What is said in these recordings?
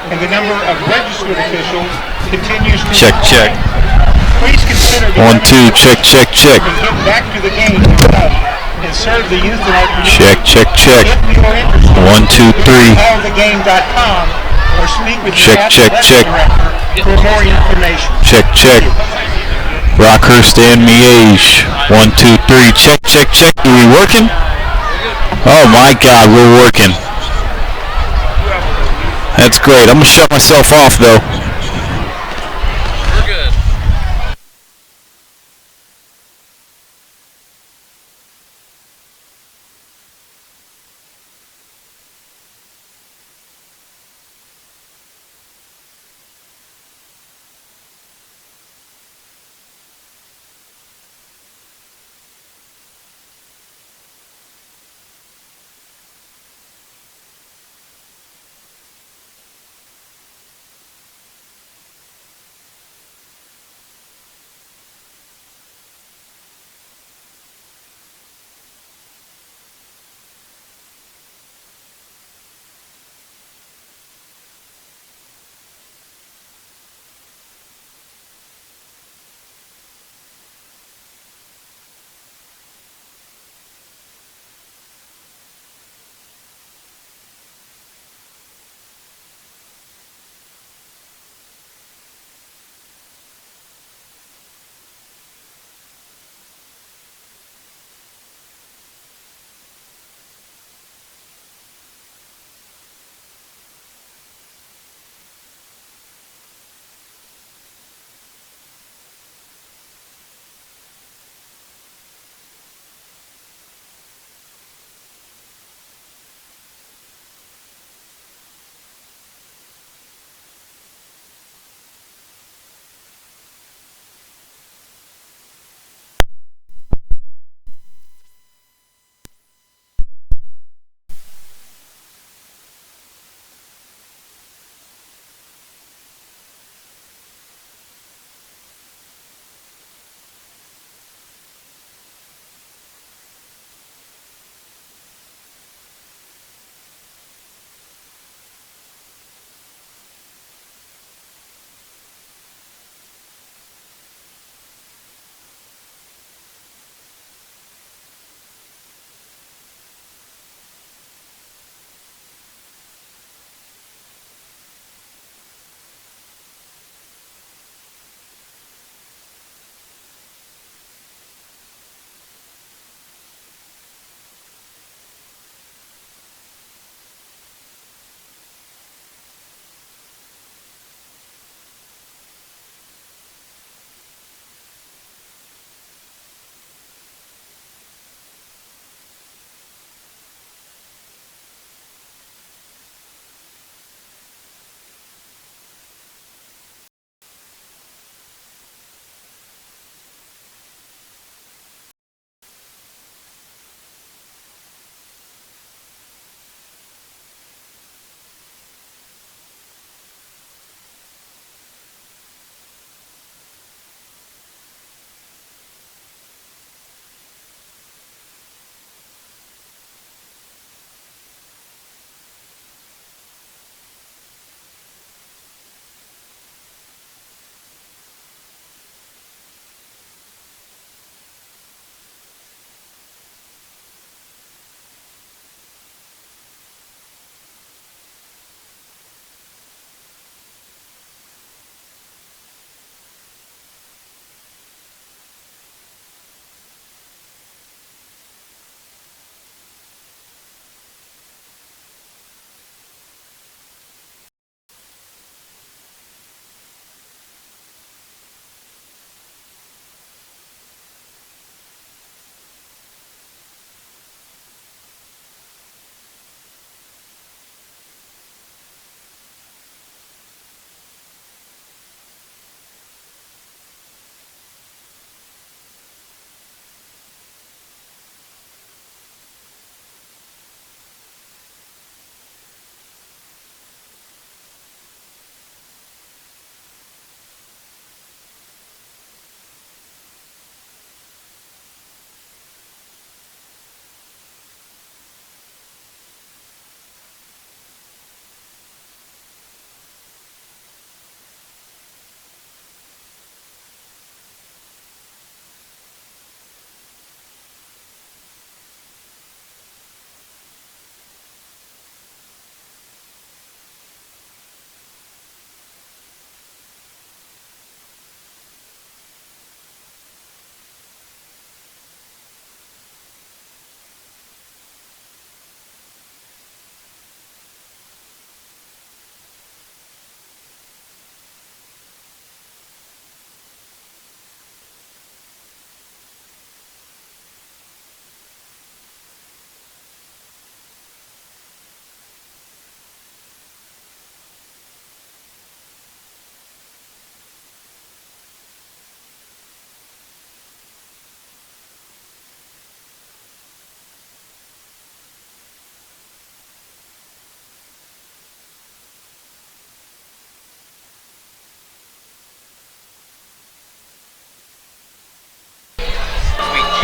and the number of registered officials continues to Check, check. Please consider 1, 2, check, check, check. get back to the game yourself and serve the youth in our community. Check, check, check. If you are interested, 1, 2, 3. callthegame.com or speak with Check, your check, athletic check. director for more information. Check, check. Rockhurst and Miege. 1, 2, 3. Check, check, check. Are we working? Oh my God, we're working. That's great. I'm gonna shut myself off though.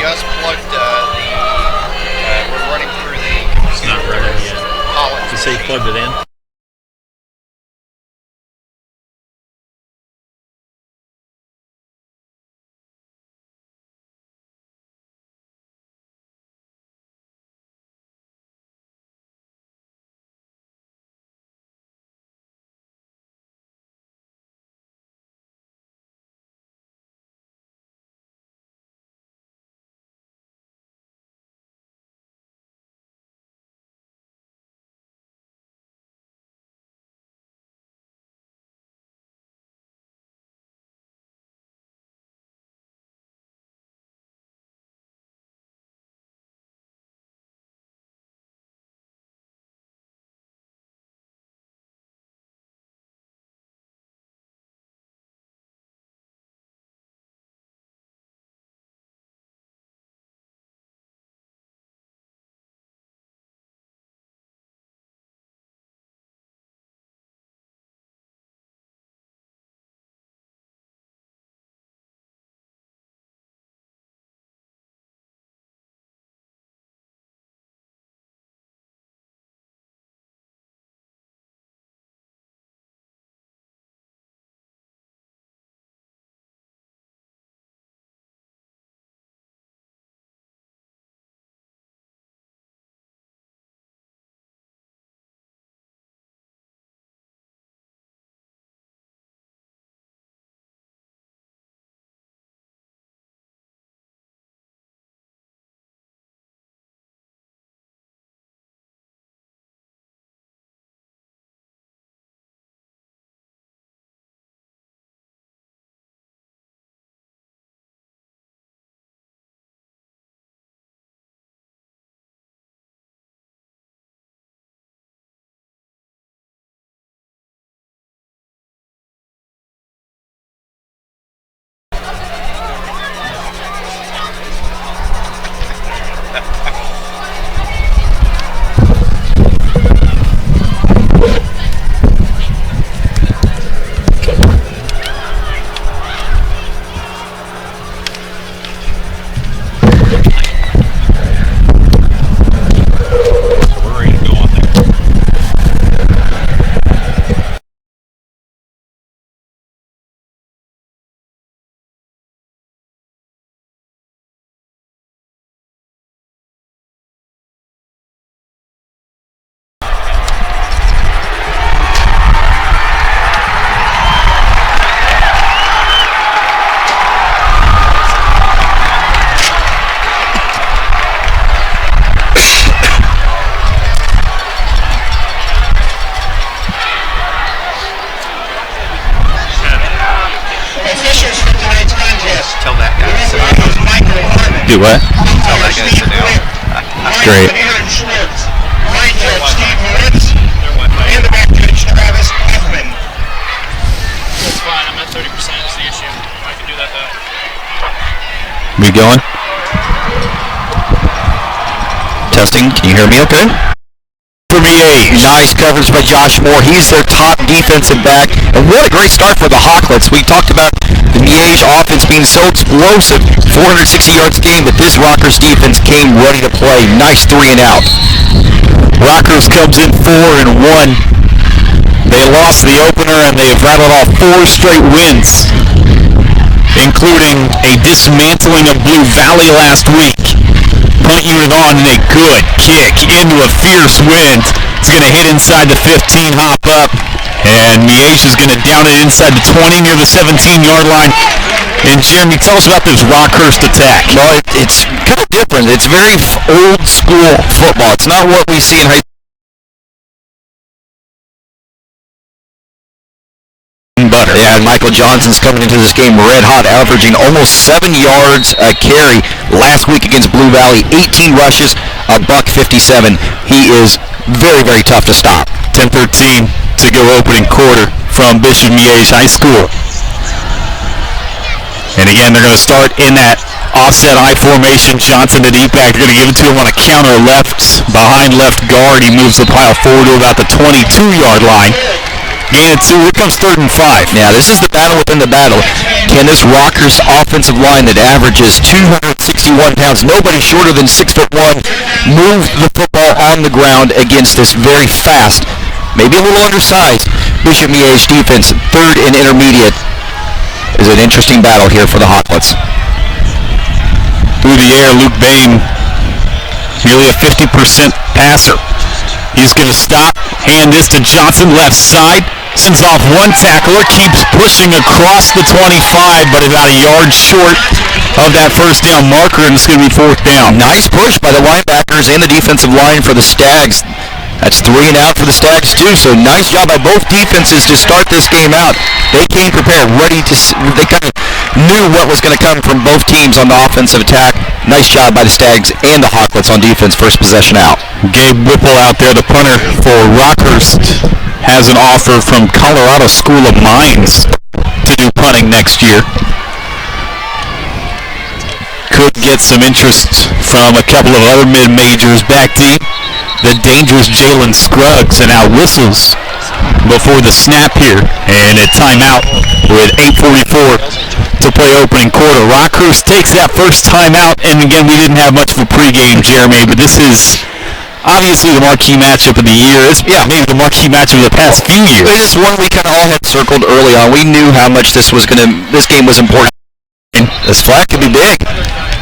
just plugged we're running through the... It's not running yet. You say you plugged it in? Do what? Tell that guy to sit down. Great. Line judge Steve Moritz, and the back judge Travis Huffman. It's fine. I'm at 30%. Is the issue. I can do that though. We going? Testing. Can you hear me okay? For Miege. Nice coverage by Josh Moore. He's their top defensive back. And what a great start for the Hawklets. We talked about the Miege offense being so explosive. 460 yards game, but this Rockhurst defense came ready to play. Nice 3 and out. Rockhurst comes in 4-1. They lost the opener and they have rattled off 4 straight wins, including a dismantling of Blue Valley last week. Punt unit on and a good kick into a fierce wind. It's going to hit inside the 15, hop up, and Miege is going to down it inside the 20 near the 17-yard line. And Jeremy, tell us about this Rockhurst attack. Well, it's kind of different. It's very old school football. It's not what we see in high school. Butter. Yeah, and Michael Johnson's coming into this game red hot, averaging almost 7 yards a carry last week against Blue Valley. 18 rushes, $157. He is very, very tough to stop. 10-13 to go opening quarter from Bishop Miege High School. And again, they're going to start in that offset I formation. Johnson at E-back. They're going to give it to him on a counter left, behind left guard. He moves the pile forward to about the 22-yard line. gain of 2. Here comes 3rd and 5. Now, this is the battle within the battle. Can this Rockhurst offensive line that averages 261 pounds, nobody shorter than 6'1", move the football on the ground against this very fast, maybe a little undersized Bishop Miege defense? 3rd and intermediate is an interesting battle here for the Hawklets. Through the air, Luke Bain, nearly a 50% passer. He's going to stop, hand this to Johnson, left side, sends off one tackler, keeps pushing across the 25, but about a yard short of that first down marker, and it's going to be 4th down. Nice push by the linebackers and the defensive line for the Stags. That's 3 and out for the Stags too, so nice job by both defenses to start this game out. They came prepared, ready to, they kind of knew what was going to come from both teams on the offensive attack. Nice job by the Stags and the Hawklets on defense, first possession out. Gabe Whipple out there, the punter for Rockhurst, has an offer from Colorado School of Mines to do punting next year. Could get some interest from a couple of other mid-majors. Back deep, the dangerous Jalen Scruggs, and now whistles before the snap here, and a timeout with 8:44 to play opening quarter. Rockhurst takes that first timeout, and again, we didn't have much of a pregame, Jeremy, but this is obviously the marquee matchup of the year. It's maybe the marquee matchup of the past few years. This is one we kind of all had circled early on. We knew how much this game was important. This flag could be big.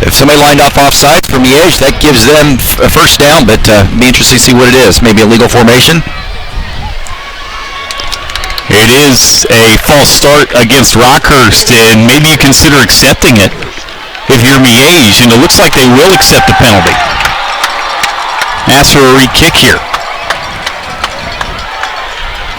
If somebody lined off offsides for Miege, that gives them a first down, but be interesting to see what it is. Maybe a legal formation. It is a false start against Rockhurst, and maybe you consider accepting it if you're Miege, and it looks like they will accept the penalty. Ask for a re-kick here.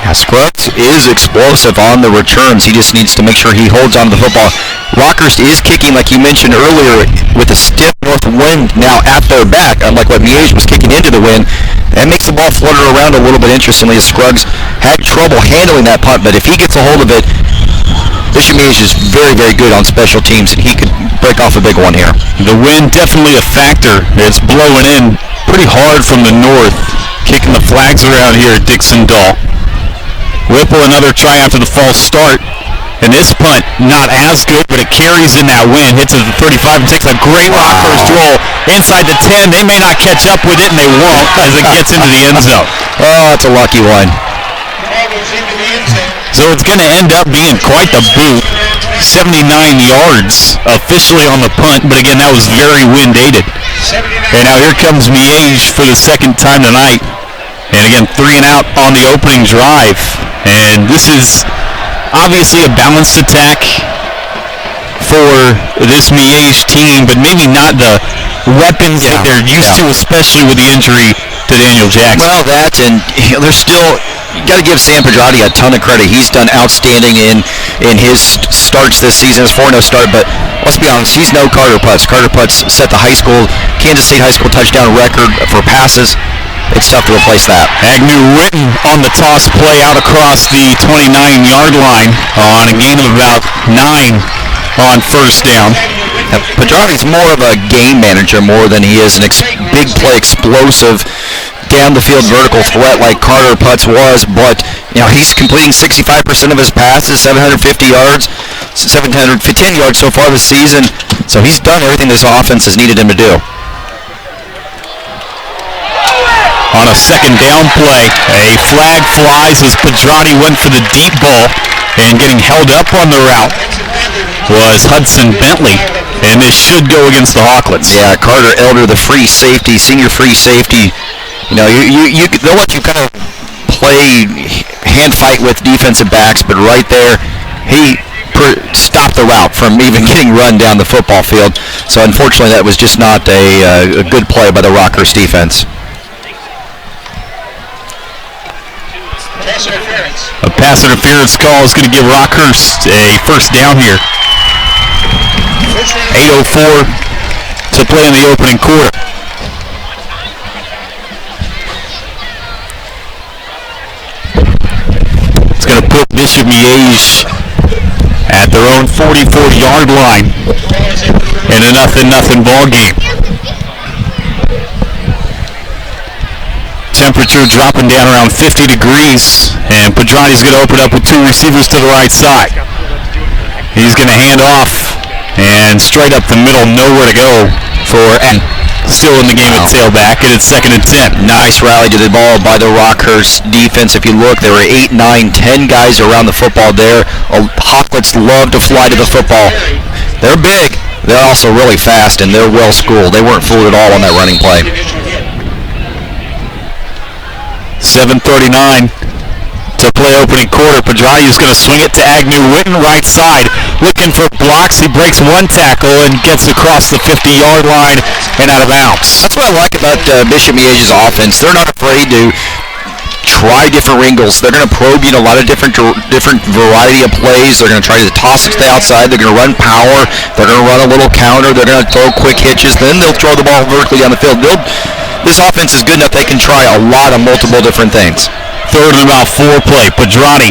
Now, Scruggs is explosive on the returns. He just needs to make sure he holds on to the football. Rockhurst is kicking, like you mentioned earlier, with a stiff north wind now at their back, unlike what Miege was kicking into the wind. That makes the ball flutter around a little bit interestingly, as Scruggs had trouble handling that punt, but if he gets a hold of it, Bishop Miege is very, very good on special teams, and he could break off a big one here. The wind definitely a factor. It's blowing in pretty hard from the north, kicking the flags around here at Dixon Dahl. Whipple another try after the false start. And this punt, not as good, but it carries in that wind, hits it at the 35, and takes a great Rockhurst roll inside the 10. They may not catch up with it, and they won't as it gets into the end zone. Oh, that's a lucky one. So it's going to end up being quite the boot. 79 yards officially on the punt, but again, that was very wind-aided. And now here comes Miege for the second time tonight. And again, 3 and out on the opening drive. And this is obviously a balanced attack for this Miege team, but maybe not the weapons that they're used to, especially with the injury to Daniel Jackson. Well, that, and there's still, you got to give Sam Pedrati a ton of credit. He's done outstanding in his starts this season, his 4-0 start, but let's be honest, he's no Carter Putz. Carter Putz set the Kansas State high school touchdown record for passes. It's tough to replace that. Agnew Witten on the toss play out across the 29-yard line on a gain of about 9 on first down. Pedrati's more of a game manager more than he is an big play explosive down the field vertical threat like Carter Putz was, but he's completing 65% of his passes, 750 yards, 710 yards so far this season. So he's done everything this offense has needed him to do. On a second down play, a flag flies as Pedrati went for the deep ball, and getting held up on the route was Hudson Bentley, and this should go against the Hawklets. Yeah, Carter Elder, the free safety, senior free safety. They'll let you kind of play hand fight with defensive backs, but right there, he stopped the route from even getting run down the football field. So unfortunately, that was just not a good play by the Rockhurst defense. A pass interference call is going to give Rockhurst a first down here. 8:04 to play in the opening quarter. It's going to put Bishop Miege at their own 44-yard line in a 0-0 ball game. Temperature dropping down around 50 degrees And Pedrani's going to open up with two receivers to the right side. He's going to hand off and straight up the middle, nowhere to go for still in the game at tailback, and it's 2nd and 10. Nice rally to the ball by the Rockhurst defense. If you look, there were 8, 9, 10 guys around the football there. Hawklets love to fly to the football. They're big. They're also really fast, and they're well schooled. They weren't fooled at all on that running play. 7:39 to play opening quarter. Pedrani is going to swing it to Agnew Witten, right side, looking for blocks. He breaks one tackle and gets across the 50-yard line and out of bounds. That's what I like about Bishop Miege's offense. They're not afraid to try different wrinkles. They're going to probe a lot of different variety of plays. They're going to try to toss it to the outside. They're going to run power. They're going to run a little counter. They're going to throw quick hitches. Then they'll throw the ball vertically down the field. This offense is good enough they can try a lot of multiple different things. 3rd and about 4 play. Pedrani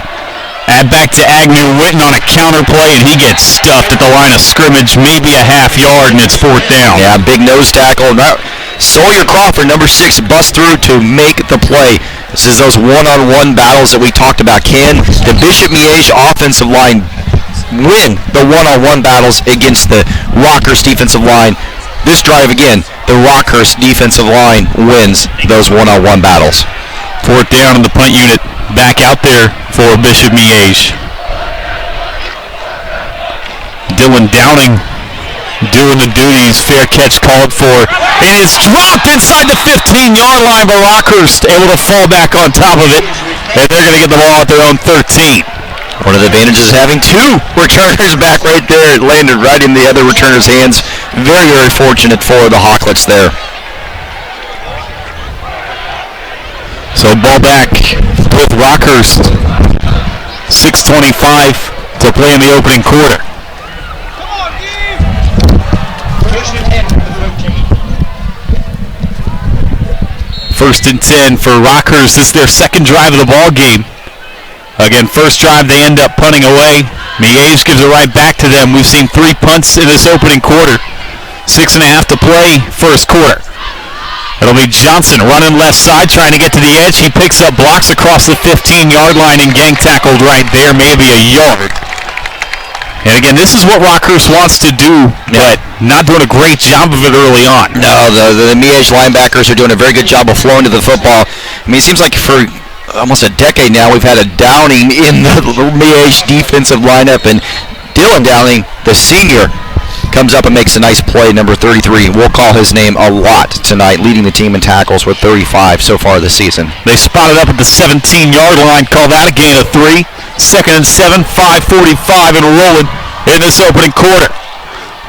back to Agnew Witten on a counter play, and he gets stuffed at the line of scrimmage, maybe a half yard, and it's 4th down. Yeah, big nose tackle. Now, Sawyer Crawford, number 6, busts through to make the play. This is those one-on-one battles that we talked about. Can the Bishop Miege offensive line win the one-on-one battles against the Rockhurst defensive line? This drive again, the Rockhurst defensive line wins those one-on-one battles. 4th down in the punt unit. Back out there for Bishop Miege. Dylan Downing doing the duties. Fair catch called for. It is dropped inside the 15-yard line by Rockhurst. Able to fall back on top of it. And they're going to get the ball at their own 13. One of the advantages is having 2 returners back right there. It landed right in the other returner's hands. Very, very fortunate for the Hawklets there. So ball back with Rockhurst. 6:25 to play in the opening quarter. First and 10 for Rockhurst. This is their second drive of the ball game. Again, first drive they end up punting away. Miege gives it right back to them. We've seen 3 punts in this opening quarter. 6.5 to play first quarter. It'll be Johnson running left side, trying to get to the edge. He picks up blocks across the 15-yard line and gang tackled right there, maybe a yard. And again, this is what Rockhurst wants to do, but not doing a great job of it early on. No, the Miege linebackers are doing a very good job of flowing to the football. I mean, it seems like for almost a decade now we've had a Downing in the Miege defensive lineup, and Dylan Downing, the senior, comes up and makes a nice play, number 33. We'll call his name a lot tonight, leading the team in tackles with 35 so far this season. They spotted up at the 17-yard line, call that a gain of 3. 2nd and 7, 5:45 and rolling in this opening quarter.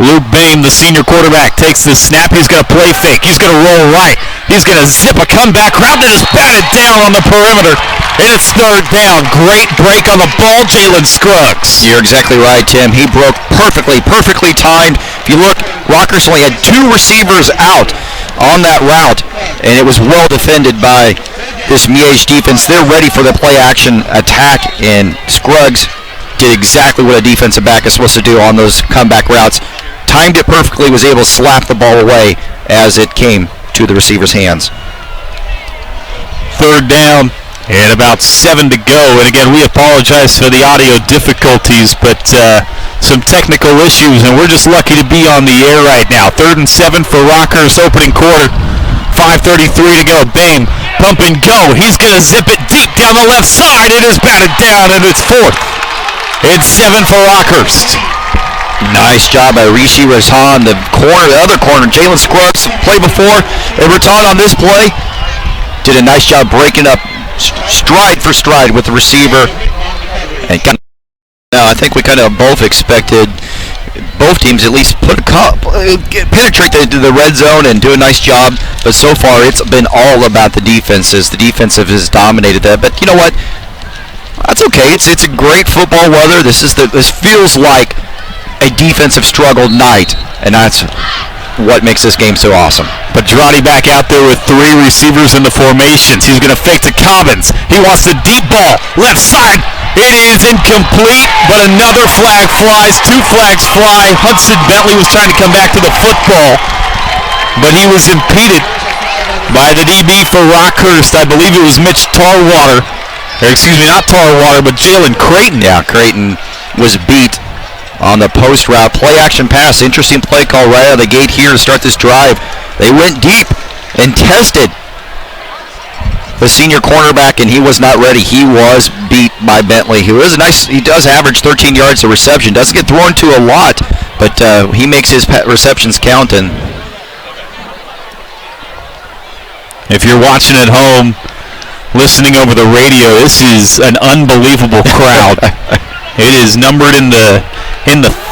Luke Boehm, the senior quarterback, takes the snap. He's going to play fake. He's going to roll right. He's going to zip a comeback route that is batted down on the perimeter. And it's 3rd down. Great break on the ball, Jalen Scruggs. You're exactly right, Tim. He broke perfectly timed. If you look, Rockhurst only had 2 receivers out on that route, and it was well defended by this Miege defense. They're ready for the play-action attack, and Scruggs did exactly what a defensive back is supposed to do on those comeback routes. Timed it perfectly, was able to slap the ball away as it came to the receiver's hands. 3rd down and about 7 to go. And again, we apologize for the audio difficulties, but some technical issues, and we're just lucky to be on the air right now. 3rd and 7 for Rockhurst opening quarter. 5:33 to go. Boehm, pump and go. He's going to zip it deep down the left side. It is batted down, and it's 4th. It's 7 for Rockhurst. Nice job by Rishi Razhan, the other corner. Jalen Scruggs, play before, and Razhan on this play did a nice job breaking up stride for stride with the receiver. And I think we kind of both expected both teams at least penetrate the red zone and do a nice job. But so far, it's been all about the defenses. The defensive has dominated that. But you know what? That's okay. It's a great football weather. This feels like a defensive struggle night, and that's what makes this game so awesome. Pedrani back out there with 3 receivers in the formations. He's going to fake to Cobbins. He wants the deep ball. Left side. It is incomplete, but another flag flies. 2 flags fly. Hudson Bentley was trying to come back to the football, but he was impeded by the DB for Rockhurst. I believe it was Mitch Tarwater. Not Tarwater, but Jalen Creighton. Yeah, Creighton was beat on the post route. Play action pass. Interesting play call right out of the gate here to start this drive. They went deep and tested the senior cornerback, and he was not ready. He was beat by Bentley, who is he does average 13 yards a reception. Doesn't get thrown to a lot, but he makes his receptions count. And if you're watching at home, listening over the radio, this is an unbelievable crowd. It is numbered in the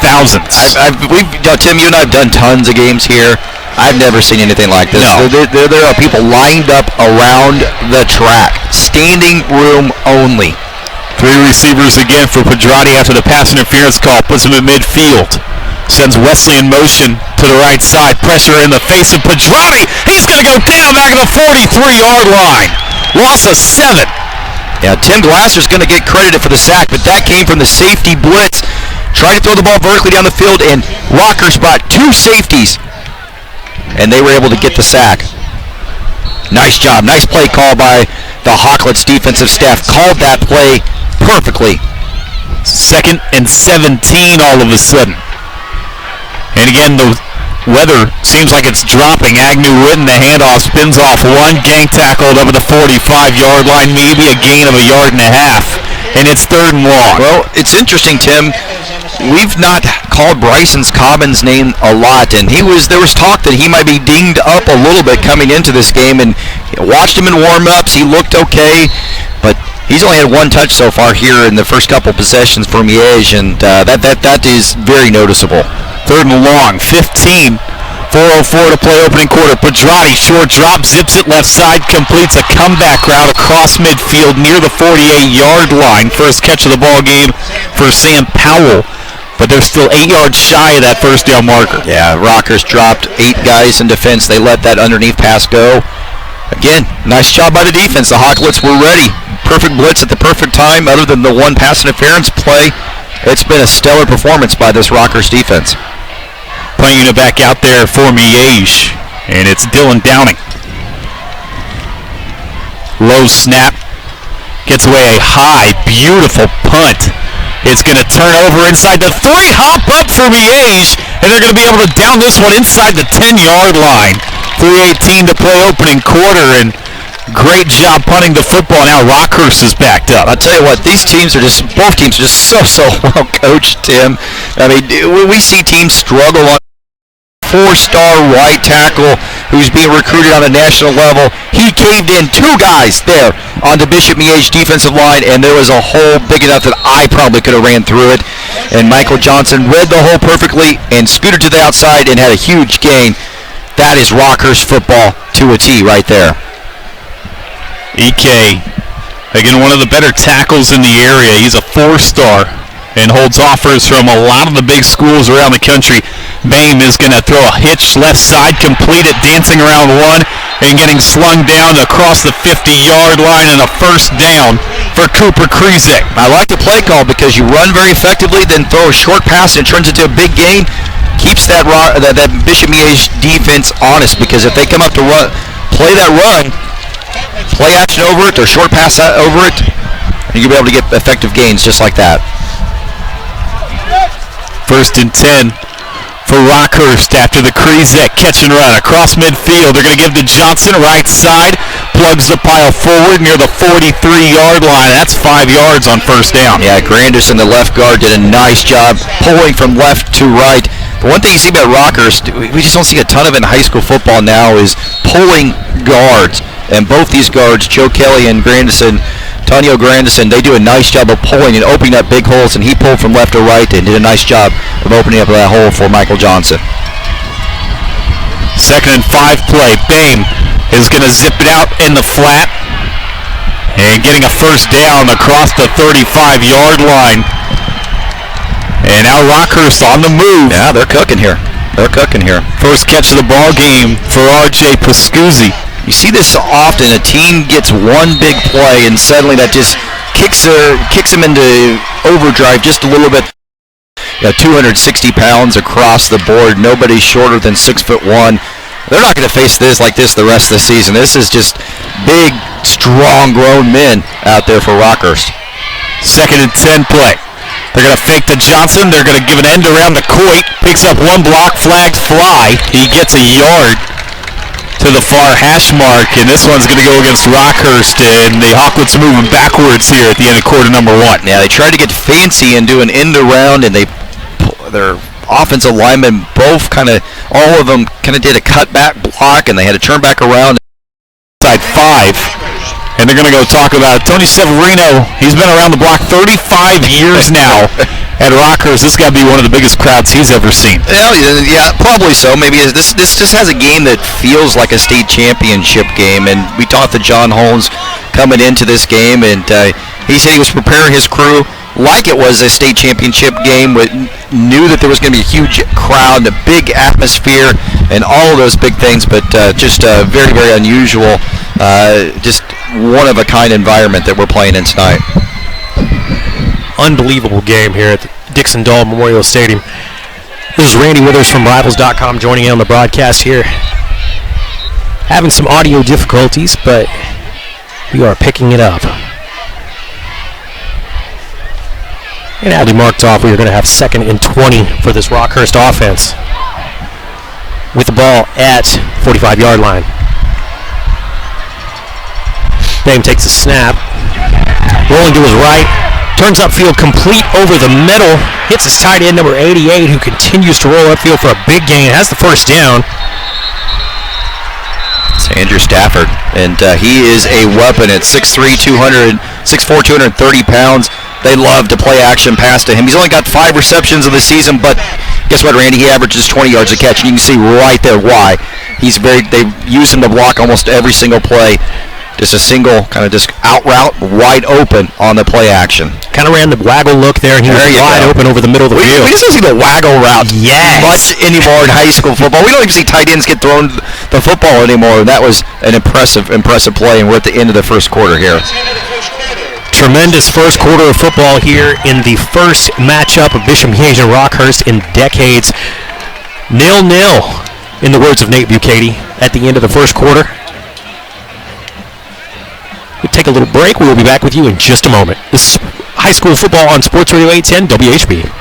thousands. Tim, you and I have done tons of games here. I've never seen anything like this. No. There are people lined up around the track, standing room only. 3 receivers again for Pedrati after the pass interference call. Puts him in midfield. Sends Wesley in motion to the right side. Pressure in the face of Pedrati. He's going to go down back at the 43-yard line. Loss of 7. Yeah, Tim Glasser's going to get credited for the sack, but that came from the safety blitz. Tried to throw the ball vertically down the field, and Rockhurst brought 2 safeties, and they were able to get the sack. Nice job. Nice play call by the Hawklets defensive staff. Called that play perfectly. 2nd and 17 all of a sudden. And again, the weather seems like it's dropping. Agnew Witten, the handoff, spins off one, gang tackled over the 45-yard line, maybe a gain of 1.5 yards, and it's 3rd and long. Well, it's interesting, Tim. We've not called Bryson Cobbin's name a lot, and there was talk that he might be dinged up a little bit coming into this game, and watched him in warm-ups. He looked okay, but he's only had 1 touch so far here in the first couple possessions for Miege, and that is very noticeable. 3rd and long, 15. 4:04 to play opening quarter. Pedrati, short drop, zips it left side, completes a comeback route across midfield near the 48-yard line. First catch of the ball game for Sam Powell, but they're still 8 yards shy of that first down marker. Yeah, Rockhurst dropped 8 guys in defense. They let that underneath pass go. Again, nice job by the defense. The Hawklets were ready. Perfect blitz at the perfect time. Other than the 1 pass interference play, it's been a stellar performance by this Rockhurst defense. Playing it back out there for Miege, and it's Dylan Downing. Low snap, gets away a high, beautiful punt. It's going to turn over inside the 3, hop up for Miege, and they're going to be able to down this one inside the 10-yard line. 3:18 to play opening quarter, and great job punting the football. Now Rockhurst is backed up. I'll tell you what, both teams are just so well coached, Tim. I mean, we see teams struggle on 4-star right tackle who's being recruited on a national level. He caved in 2 guys there on the Bishop Miege defensive line, and there was a hole big enough that I probably could have ran through it. And Michael Johnson read the hole perfectly and scooted to the outside and had a huge gain. That is Rockhurst football to a T right there. EK, again, one of the better tackles in the area. He's a 4-star and holds offers from a lot of the big schools around the country. Bame is going to throw a hitch left side, complete it, dancing around 1, and getting slung down across the 50-yard line, and a first down for Cooper Krizek. I like the play call because you run very effectively, then throw a short pass and it turns into a big gain. Keeps that Bishop Miege defense honest, because if they come up to play that run, play action over it or short pass over it, and you'll be able to get effective gains just like that. 1st and 10 for Rockhurst after the Krizek catch and run across midfield. They're going to give to Johnson, right side, plugs the pile forward near the 43-yard line. That's 5 yards on first down. Yeah, Granderson, the left guard, did a nice job pulling from left to right. The one thing you see about Rockhurst, we just don't see a ton of it in high school football now, is pulling guards. And both these guards, Joe Kelly and Tonio Grandison, they do a nice job of pulling and opening up big holes, and he pulled from left to right and did a nice job of opening up that hole for Michael Johnson. 2nd and 5 play. Bame is going to zip it out in the flat and getting a first down across the 35-yard line. And now Rockhurst on the move. Yeah, they're cooking here. First catch of the ball game for R.J. Pascuzzi. You see this often. A team gets one big play, and suddenly that just kicks them into overdrive just a little bit. 260 pounds across the board. Nobody shorter than 6'1". they're not going to face this like this the rest of the season. This is just big, strong, grown men out there for Rockhurst. 2nd and 10 play. They're going to fake to Johnson. They're going to give an end around to Coit. Picks up 1 block, flags fly. He gets a yard to the far hash mark, and this one's going to go against Rockhurst, and the Hawklets moving backwards here at the end of quarter number 1. Yeah, they tried to get fancy and do an end around, and their offensive linemen all of them kind of did a cutback block, and they had to turn back around. Side 5, and they're going to go talk about Tony Severino. He's been around the block 35 years now at Rockhurst. This has got to be one of the biggest crowds he's ever seen. Yeah, probably so. Maybe this just has a game that feels like a state championship game, and we talked to John Holmes coming into this game, and he said he was preparing his crew like it was a state championship game, knew that there was going to be a huge crowd, a big atmosphere, and all of those big things, but just a very, very unusual, just one-of-a-kind environment that we're playing in tonight. Unbelievable game here at the Dixon Dahl Memorial Stadium. This is Randy Withers from Rivals.com joining in on the broadcast here. Having some audio difficulties, but we are picking it up. And Abby marked off, we are going to have 2nd and 20 for this Rockhurst offense. With the ball at 45-yard line. Dame takes a snap. Rolling to his right. Turns upfield, complete over the middle. Hits his tight end, number 88, who continues to roll upfield for a big gain. Has the first down. It's Andrew Stafford, and he is a weapon at 6'3", 230 pounds. They love to play action pass to him. He's only got 5 receptions of the season, but guess what, Randy? He averages 20 yards a catch, and you can see right there why. They use him to block almost every single play. Just a single kind of just out route, wide open on the play action. Kind of ran the waggle look there, and he was wide open over the middle of the field. We just don't see the waggle route much anymore in high school football. We don't even see tight ends get thrown the football anymore. That was an impressive play, and we're at the end of the first quarter here. Tremendous first quarter of football here in the first matchup of Bishop Miege and Rockhurst in decades. 0-0, in the words of Nate Bucati, at the end of the first quarter. We'll take a little break. We will be back with you in just a moment. This is high school football on Sports Radio 810 WHB.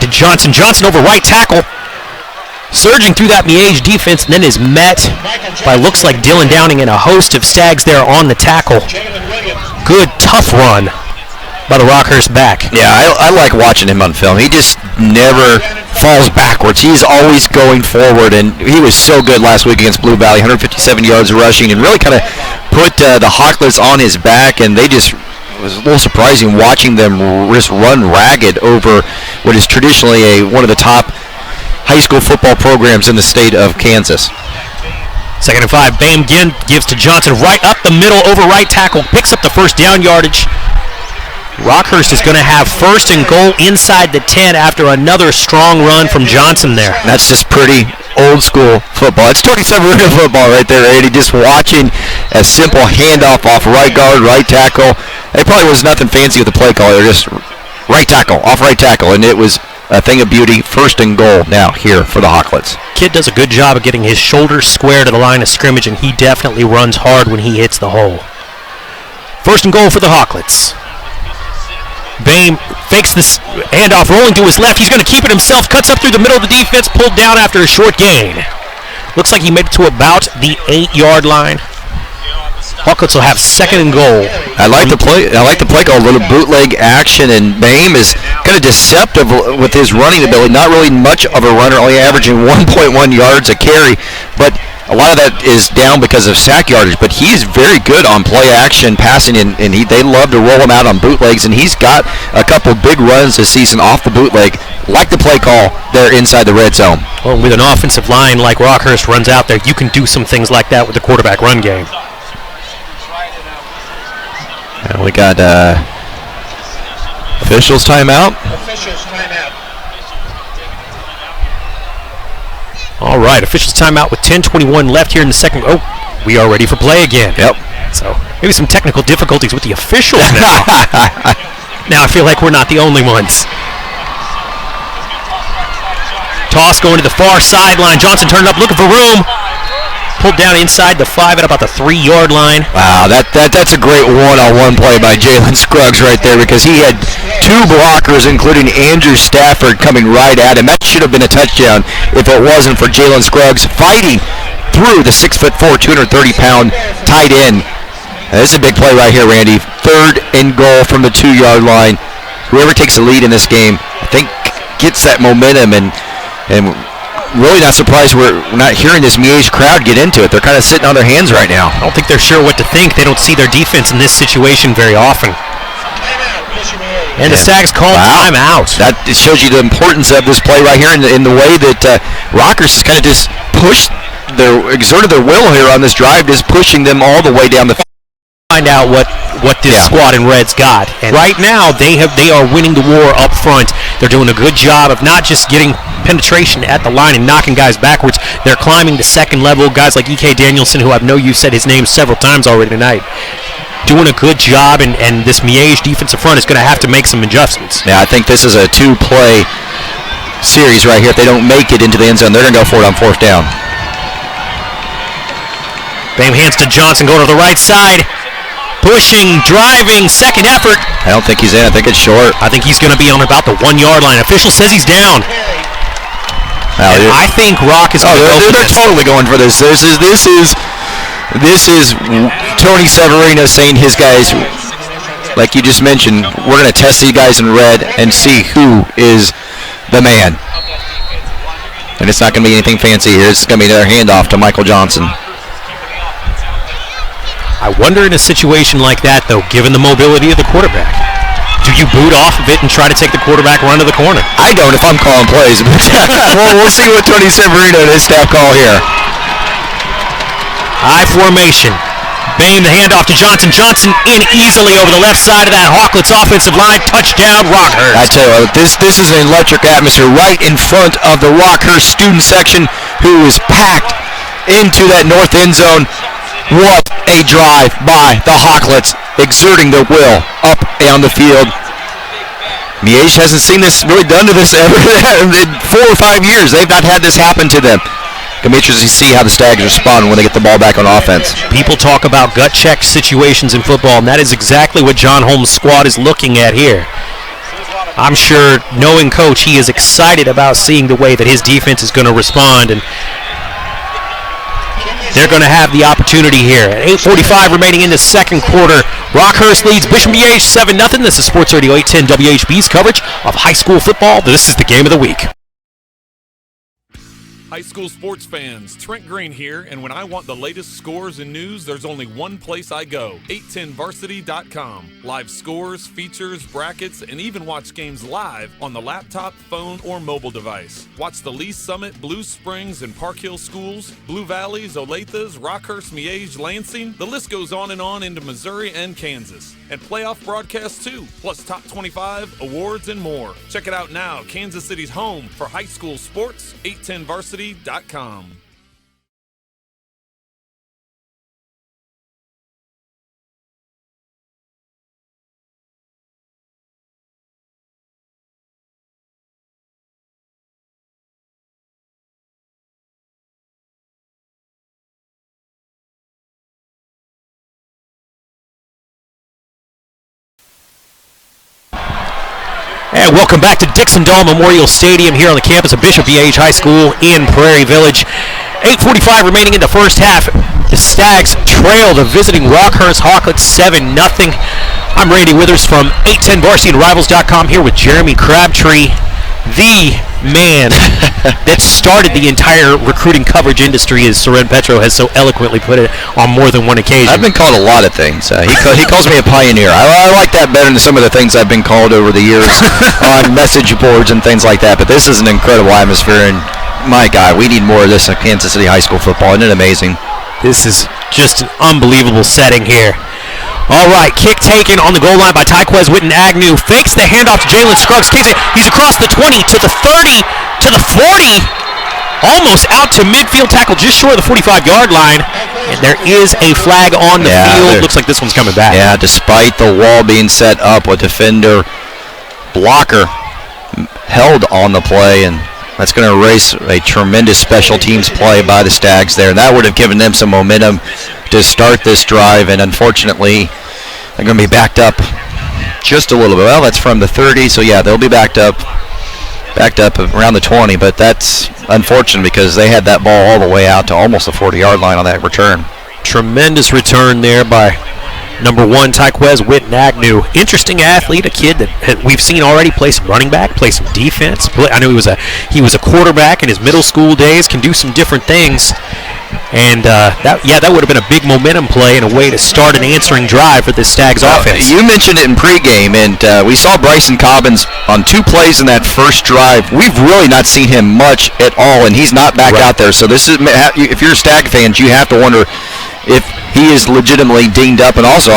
To Johnson over right tackle, surging through that Miege defense, and then is met by looks like Dylan Downing and a host of Stags there on the tackle. Good tough run by the Rockhurst back. Yeah, I like watching him on film. He just never falls backwards. He's always going forward, and he was so good last week against Blue Valley, 157 yards rushing, and really kind of put the Hawklets on his back, and they just it was a little surprising watching them just run ragged over what is traditionally one of the top high school football programs in the state of Kansas. 2nd and 5. Bame again gives to Johnson right up the middle over right tackle. Picks up the first down yardage. Rockhurst is going to have 1st and goal inside the 10 after another strong run from Johnson there. That's just pretty old school football. It's 27 minute football right there, Eddie. Just watching a simple handoff off right guard, right tackle. It probably was nothing fancy with the play caller. Just right tackle, off right tackle, and it was a thing of beauty. 1st and goal now here for the Hawklets. Kid does a good job of getting his shoulders square to the line of scrimmage, and he definitely runs hard when he hits the hole. 1st and goal for the Hawklets. Bame fakes this handoff, rolling to his left. He's going to keep it himself. Cuts up through the middle of the defense, pulled down after a short gain. Looks like he made it to about the 8-yard line. Hawkins will have 2nd and goal. I like the play call, a little bootleg action, and Bame is kind of deceptive with his running ability. Not really much of a runner, only averaging 1.1 yards a carry, but a lot of that is down because of sack yardage. But he's very good on play action passing, and they love to roll him out on bootlegs, and he's got a couple big runs this season off the bootleg. Like the play call there inside the red zone. Well, with an offensive line like Rockhurst runs out there, you can do some things like that with the quarterback run game. And we got officials timeout. All right, officials timeout with 10:21 left here in the second. Oh, we are ready for play again. Yep. So maybe some technical difficulties with the officials now. Now I feel like we're not the only ones. Toss going to the far sideline. Johnson turned up looking for room. Pulled down inside the 5 at about the 3-yard line. Wow, that's a great one-on-one play by Jalen Scruggs right there, because he had 2 blockers, including Andrew Stafford, coming right at him. That should have been a touchdown if it wasn't for Jalen Scruggs fighting through the 6'4", 230-pound tight end. This is a big play right here, Randy. 3rd and goal from the 2-yard line. Whoever takes the lead in this game, I think, gets that momentum, and really not surprised we're not hearing this Miege crowd get into it. They're kind of sitting on their hands right now. I don't think they're sure what to think. They don't see their defense in this situation very often. And the Stags call timeout. That shows you the importance of this play right here in the way that Rockhurst has kind of just exerted their will here on this drive, just pushing them all the way down the field. Find out what this squad in red's got. And right now they are winning the war up front. They're doing a good job of not just getting penetration at the line and knocking guys backwards. They're climbing the second level. Guys like E.K. Danielson, who I know you've said his name several times already tonight, doing a good job, and this Miege defensive front is going to have to make some adjustments. Yeah, I think this is a 2-play series right here. If they don't make it into the end zone, they're going to go for it on 4th down. Bame hands to Johnson, going to the right side. Pushing, driving, second effort. I don't think he's in. I think it's short. I think he's going to be on about the 1-yard line. Official says he's down. I think Rock is going to go for they're this. Totally going for this. This is Tony Severino saying his guys, like you just mentioned, we're going to test these guys in red and see who is the man. And it's not going to be anything fancy here. It's going to be another handoff to Michael Johnson. I wonder in a situation like that, though, given the mobility of the quarterback, do you boot off of it and try to take the quarterback run to the corner? I don't if I'm calling plays. We'll see what Tony Severino and his staff call here. High formation. Bame, the handoff to Johnson. Johnson in easily over the left side of that Hawklets offensive line. Touchdown, Rockhurst. I tell you what, this is an electric atmosphere right in front of the Rockhurst student section, who is packed into that north end zone. What a drive by the Hawklets, exerting their will up on the field. Miege hasn't seen this really done to this ever in 4 or 5 years. They've not had this happen to them. Going to be interesting to see how the Stags respond when they get the ball back on offense. People talk about gut check situations in football, and that is exactly what John Holmes' squad is looking at here. I'm sure, knowing Coach, he is excited about seeing the way that his defense is going to respond, and they're going to have the opportunity here. At 8:45 remaining in the second quarter, Rockhurst leads Bishop Miege 7-0. This is Sports Radio 810 WHB's coverage of high school football. This is the game of the week. High school sports fans, Trent Green here, and when I want the latest scores and news, there's only one place I go, 810varsity.com. Live scores, features, brackets, and even watch games live on the laptop, phone, or mobile device. Watch the Lee Summit, Blue Springs, and Park Hill schools, Blue Valleys, Olathes, Rockhurst, Miege, Lansing. The list goes on into Missouri and Kansas. And playoff broadcasts too, plus top 25, awards, and more. Check it out now, Kansas City's home for high school sports, 810varsity.com. And welcome back to Dixon-Dahl Memorial Stadium here on the campus of Bishop Miege High School in Prairie Village. 8:45 remaining in the first half. The Stags trail the visiting Rockhurst Hawklets 7-0. I'm Randy Withers from 810varsity and Rivals.com here with Jeremy Crabtree, the man that started the entire recruiting coverage industry, as Soren Petro has so eloquently put it on more than one occasion. I've been called a lot of things. He calls me a pioneer. I like that better than some of the things I've been called over the years on message boards and things like that. But this is an incredible atmosphere, and my God, we need more of this in Kansas City High School football. Isn't it amazing? This is just an unbelievable setting here. All right, kick taken on the goal line by Tyquez Witten-Agnew. Fakes the handoff to Jalen Scruggs. He's across the 20 to the 30 to the 40. Almost out to midfield, tackle just short of the 45-yard line. And there is a flag on the field. Looks like this one's coming back. Yeah, despite the wall being set up, a defender blocker held on the play, and that's going to erase a tremendous special teams play by the Stags there. And that would have given them some momentum to start this drive, and unfortunately they're going to be backed up just a little bit. Well, that's from the 30, so yeah, they'll be backed up around the 20, but that's unfortunate because they had that ball all the way out to almost the 40-yard line on that return. Tremendous return there by number 1, Tyquez Witten-Agnew. Interesting athlete, a kid that we've seen already play some running back, play some defense. I know he was a quarterback in his middle school days, can do some different things. And that would have been a big momentum play and a way to start an answering drive for the Stags offense. You mentioned it in pregame, and we saw Bryson Cobbins on 2 plays in that first drive. We've really not seen him much at all, and he's not back out there. So this is, if you're Stag fans, you have to wonder if he is legitimately dinged up. And also,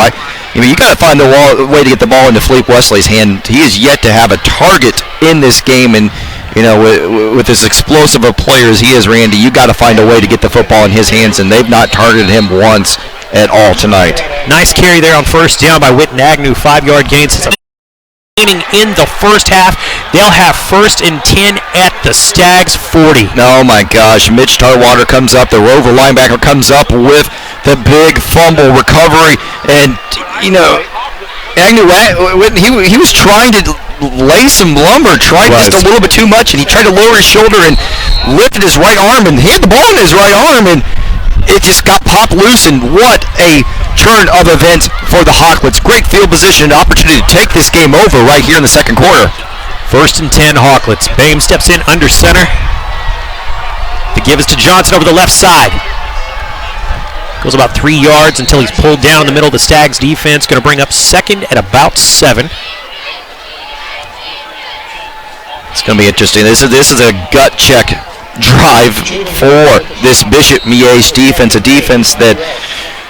you got to find a way to get the ball into Philippe Wesley's hand. He is yet to have a target in this game, and with as explosive of player as he is, Randy, you got to find a way to get the football in his hands, and they've not targeted him once at all tonight. Nice carry there on first down by Witten-Agnew, 5-yard gain. In the first half, they'll have 1st and 10 at the Stags 40. Oh my gosh, Mitch Tarwater comes up, the Rover linebacker comes up with the big fumble recovery, and Agnew, he was trying to lay some lumber, tried just a little bit too much, and he tried to lower his shoulder and lifted his right arm, and he had the ball in his right arm, and it just got popped loose, and what a turn of events for the Hawklets. Great field position and opportunity to take this game over right here in the second quarter. 1st and 10 Hawklets. Boehm steps in under center. The give is to Johnson over the left side. Goes about 3 yards until he's pulled down in the middle of the Stags defense. Going to bring up 2nd at about 7. It's going to be interesting. This is a gut check drive for this Bishop Miege defense, a defense that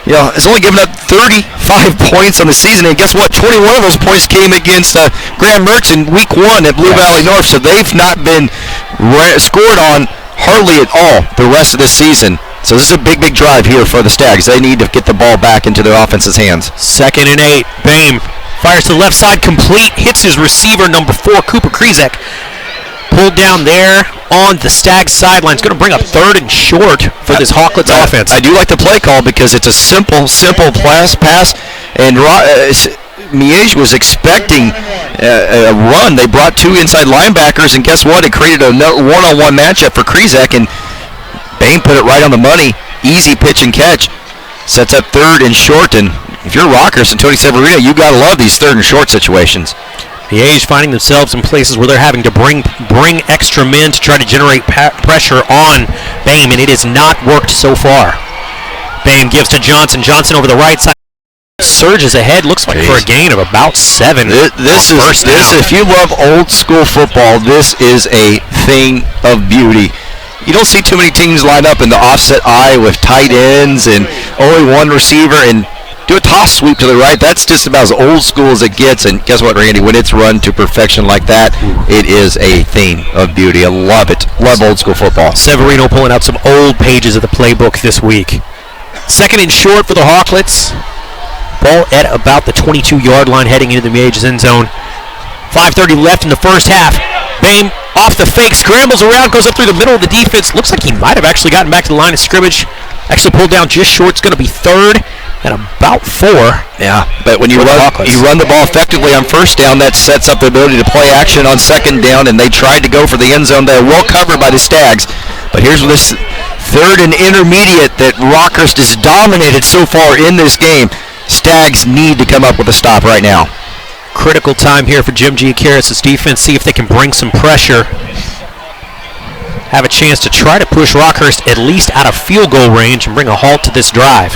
has only given up 35 points on the season, and guess what? 21 of those points came against Grand Merks in Week 1 at Blue Valley North, so they've not been scored on hardly at all the rest of this season. So this is a big drive here for the Stags. They need to get the ball back into their offense's hands. 2nd and 8. Boehm fires to the left side, complete, hits his receiver, number 4, Cooper Krizek. Pulled down there on the Stags sideline. It's going to bring up 3rd and short for this Hawklets offense. I do like the play call because it's a simple pass, and Miege was expecting a run. They brought 2 inside linebackers, and guess what? It created a one-on-one matchup for Krizek, and Boehm put it right on the money. Easy pitch and catch. Sets up 3rd and short, and if you're Rockhurst and Tony Severino, you got to love these 3rd and short situations. Miege finding themselves in places where they're having to bring extra men to try to generate pressure on Boehm, and it has not worked so far. Boehm gives to Johnson. Johnson over the right side. Surges ahead. Looks like for a gain of about 7. This if you love old school football, this is a thing of beauty. You don't see too many teams line up in the offset I with tight ends and only one receiver and do a toss sweep to the right. That's just about as old school as it gets. And guess what, Randy? When it's run to perfection like that, it is a thing of beauty. I love it. Love old school football. Severino pulling out some old pages of the playbook this week. 2nd and short for the Hawklets. Ball at about the 22-yard line heading into the Miege's end zone. 5:30 left in the first half. Boehm off the fake, scrambles around, goes up through the middle of the defense. Looks like he might have actually gotten back to the line of scrimmage. Actually pulled down just short. It's going to be 3rd And about 4. Yeah, but when you run the ball effectively on first down, that sets up the ability to play action on second down, and they tried to go for the end zone. They were well covered by the Stags. But here's this third and intermediate that Rockhurst has dominated so far in this game. Stags need to come up with a stop right now. Critical time here for Jim Giacaris' defense. See if they can bring some pressure. Have a chance to try to push Rockhurst at least out of field goal range and bring a halt to this drive.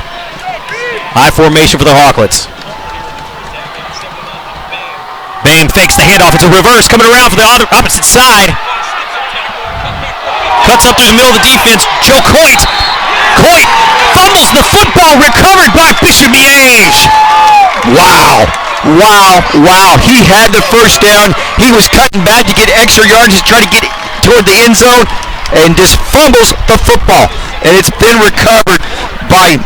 High formation for the Hawklets. Bam fakes the handoff. It's a reverse coming around for the opposite side. Cuts up through the middle of the defense. Joe Coit. Coit fumbles the football, recovered by Bishop Miege. Wow. He had the first down. He was cutting back to get extra yards to try to get toward the end zone and just fumbles the football. And it's been recovered by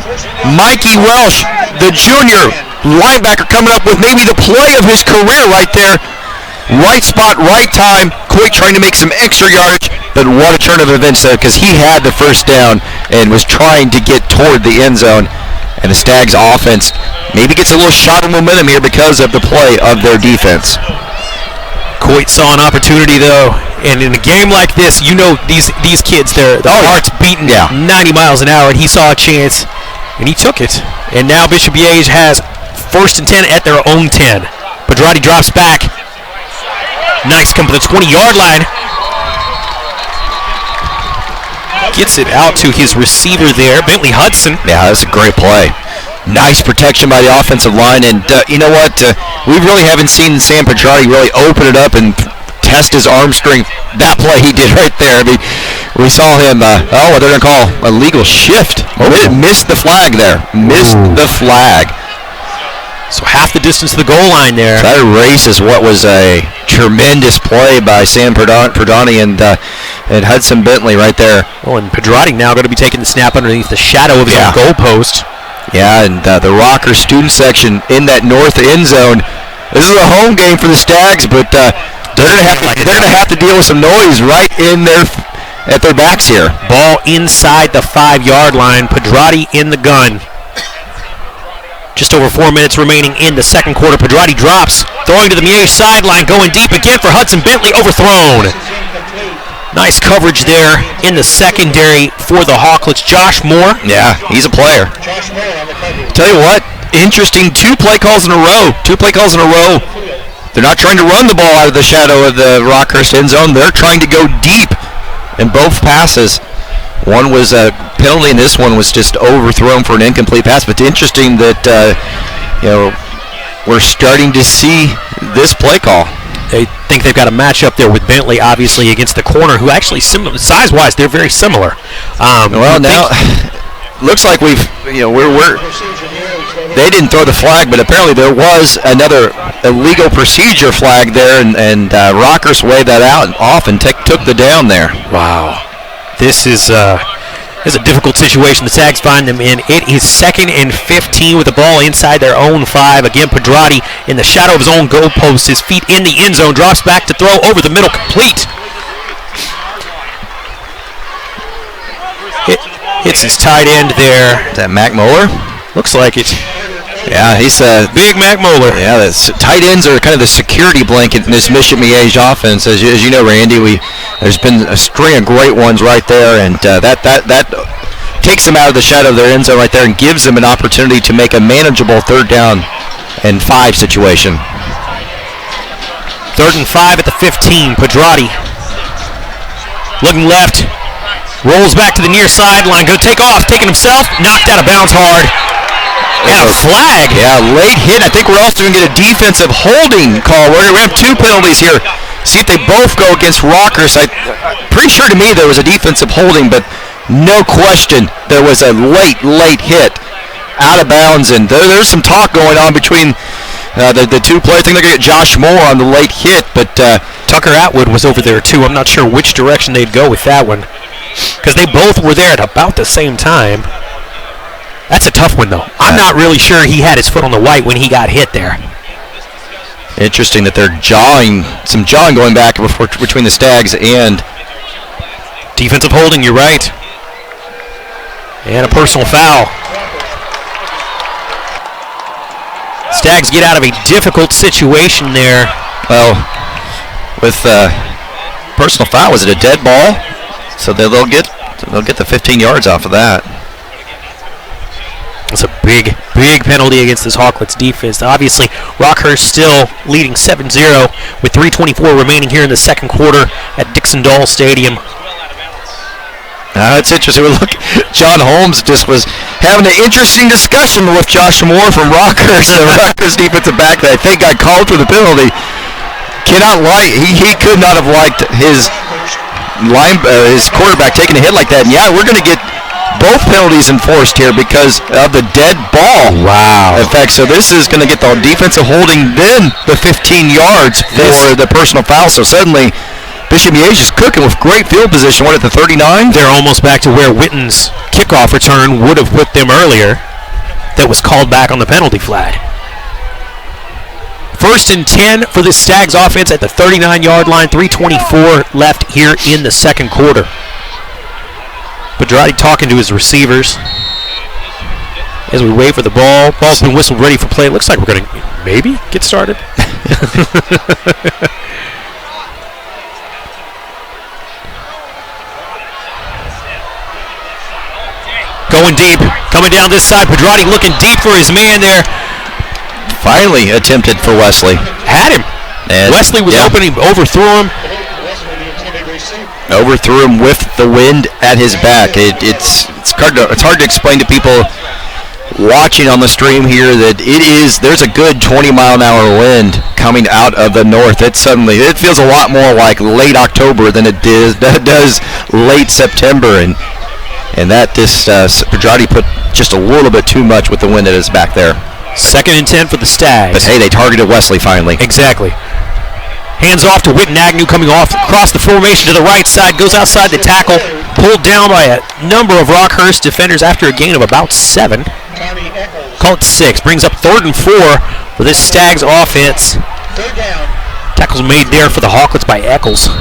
Mikey Welsh, the junior linebacker, coming up with maybe the play of his career right there. Right spot, right time. Coit trying to make some extra yardage, but what a turn of events though, because he had the first down and was trying to get toward the end zone. And the Stags offense maybe gets a little shot of momentum here because of the play of their defense. Coit saw an opportunity though, and in a game like this, you know these kids, their heart's beating 90 miles an hour, and he saw a chance, and he took it. And now Bishop Miege has 1st and 10 at their own 10. Pedrati drops back. Nice, come to the 20-yard line. Gets it out to his receiver there, Bentley Hudson. Yeah, that's a great play. Nice protection by the offensive line, and you know what? We really haven't seen Sam Pedrati really open it up and test his arm strength. That play he did right there. I mean, we saw him, what they're going to call a legal shift. Missed the flag there. Missed the flag. So half the distance to the goal line there. That erases what was a tremendous play by Sam Pedrati and Hudson Bentley right there. Oh, and Pedrati now going to be taking the snap underneath the shadow of his own goalpost. Yeah, and the Rockhurst student section in that north end zone. This is a home game for the Stags, but they're going to have to deal with some noise right in at their backs here. Ball inside the 5-yard line. Pedrati in the gun. Just over 4 minutes remaining in the second quarter. Pedrati drops, throwing to the Miege sideline, going deep again for Hudson Bentley, overthrown. Nice coverage there in the secondary for the Hawklets. Josh Moore. Yeah, he's a player. Tell you what, interesting 2 play calls in a row. 2 play calls in a row. They're not trying to run the ball out of the shadow of the Rockhurst end zone. They're trying to go deep in both passes. One was a penalty, and this one was just overthrown for an incomplete pass. But it's interesting that we're starting to see this play call. They think they've got a matchup there with Bentley, obviously, against the corner, who actually, size-wise, they're very similar. Well, now looks like we've, they didn't throw the flag, but apparently there was another illegal procedure flag there, and Rockhurst waved that out and off and took the down there. Wow. This is a difficult situation the Stags find them in. It is 2nd and 15 with the ball inside their own 5. Again, Pedrati in the shadow of his own goalpost. His feet in the end zone. Drops back to throw over the middle. Complete. Hits his tight end there. Is that Mac Moeller? Looks like it. Yeah, he's Big Mac Moeller. Yeah, the tight ends are kind of the security blanket in this Bishop Miege offense. As you know, Randy, there's been a string of great ones right there, and that takes them out of the shadow of their end zone right there and gives them an opportunity to make a manageable 3rd down and 5 situation. 3rd and 5 at the 15. Pedrati looking left, rolls back to the near sideline, going to take off, taking himself, knocked out of bounds hard. And a flag. Yeah, late hit. I think we're also going to get a defensive holding call. We're going to have 2 penalties here. See if they both go against Rockhurst. I'm pretty sure to me there was a defensive holding, but no question there was a late hit out of bounds. And there's some talk going on between the 2 players. I think they're going to get Josh Moore on the late hit, but Tucker Atwood was over there too. I'm not sure which direction they'd go with that one, because they both were there at about the same time. That's a tough one, though. I'm not really sure he had his foot on the white when he got hit there. Interesting that they're jawing going back between the Stags and defensive holding, you're right. And a personal foul. Stags get out of a difficult situation there. Well, with personal foul, was it a dead ball? So they'll get the 15 yards off of that. It's a big penalty against this Hawklets defense. Obviously, Rockhurst still leading 7-0 with 3:24 remaining here in the second quarter at Dixon-Dahl Stadium. It's interesting. Look, John Holmes just was having an interesting discussion with Josh Moore from Rockhurst, the Rockhurst defensive back that I think got called for the penalty. He could not have liked his quarterback taking a hit like that. And yeah, we're going to get both penalties enforced here because of the dead ball. Wow. In fact, so this is going to get the defensive holding, then the 15 yards for the personal foul. So suddenly, Bishop Miege is cooking with great field position. What, at the 39? They're almost back to where Witten's kickoff return would have put them earlier. That was called back on the penalty flag. 1st and 10 for the Stags offense at the 39-yard line. 3:24 left here in the second quarter. Pedrati talking to his receivers as we wait for the ball. Ball's been whistled, ready for play. It looks like we're going to maybe get started. Going deep, coming down this side. Pedrati looking deep for his man there. Finally attempted for Wesley. Had him. And Wesley was opening, overthrew him. Overthrew him with the wind at his back. It's hard to explain to people watching on the stream here that there's a good 20-mile-an-hour wind coming out of the north. It feels a lot more like late October than it does late September, and that Pedrati put just a little bit too much with the wind at his back there. 2nd and 10 for the Stags. But hey, they targeted Wesley finally. Exactly. Hands off to Witten Agnew, coming off across the formation to the right side, goes outside the tackle, pulled down by a number of Rockhurst defenders after a gain of about 7. Call it 6. Brings up 3rd and 4 for this Stags offense. Tackles made there for the Hawklets by Eccles.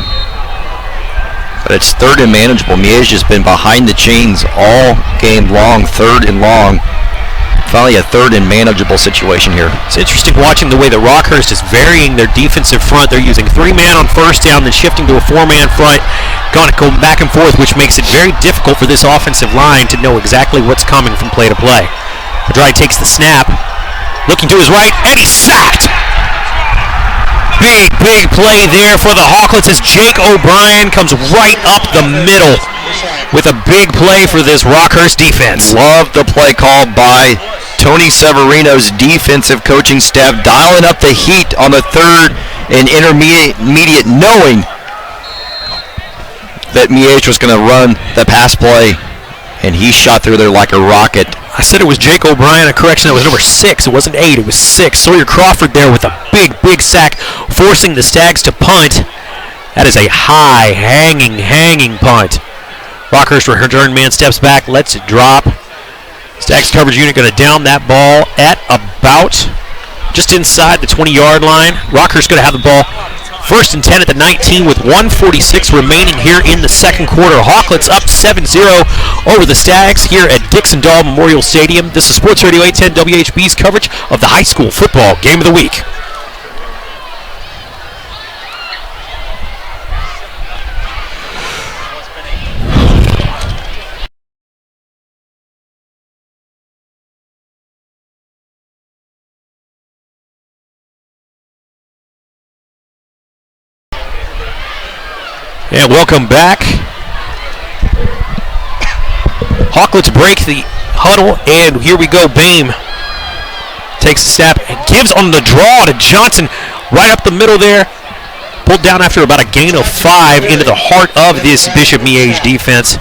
But it's 3rd and manageable. Miege has been behind the chains all game long, 3rd and long. Finally a 3rd and manageable situation here. It's interesting watching the way that Rockhurst is varying their defensive front. They're using 3-man on 1st down, then shifting to a 4-man front, going back and forth, which makes it very difficult for this offensive line to know exactly what's coming from play to play. Pedrati takes the snap, looking to his right, and he's sacked! Big play there for the Hawklets as Jake O'Brien comes right up the middle with a big play for this Rockhurst defense. Love the play call by Tony Severino's defensive coaching staff, dialing up the heat on the 3rd and intermediate, knowing that Miege was going to run the pass play, and he shot through there like a rocket. I said it was Jake O'Brien. A correction, that was number 6. It wasn't 8, it was 6. Sawyer Crawford there with a big sack, forcing the Stags to punt. That is a high, hanging punt. Rockhurst return man steps back, lets it drop. Stags coverage unit going to down that ball at about just inside the 20-yard line. Rockhurst going to have the ball 1st and 10 at the 19 with 1:46 remaining here in the second quarter. Hawklets up 7-0 over the Stags here at Dixon-Dahl Memorial Stadium. This is Sports Radio 810 WHB's coverage of the high school football game of the week. And welcome back. Hawklets break the huddle, and here we go. Boehm takes a snap and gives on the draw to Johnson right up the middle there. Pulled down after about a gain of 5 into the heart of this Bishop Miege defense.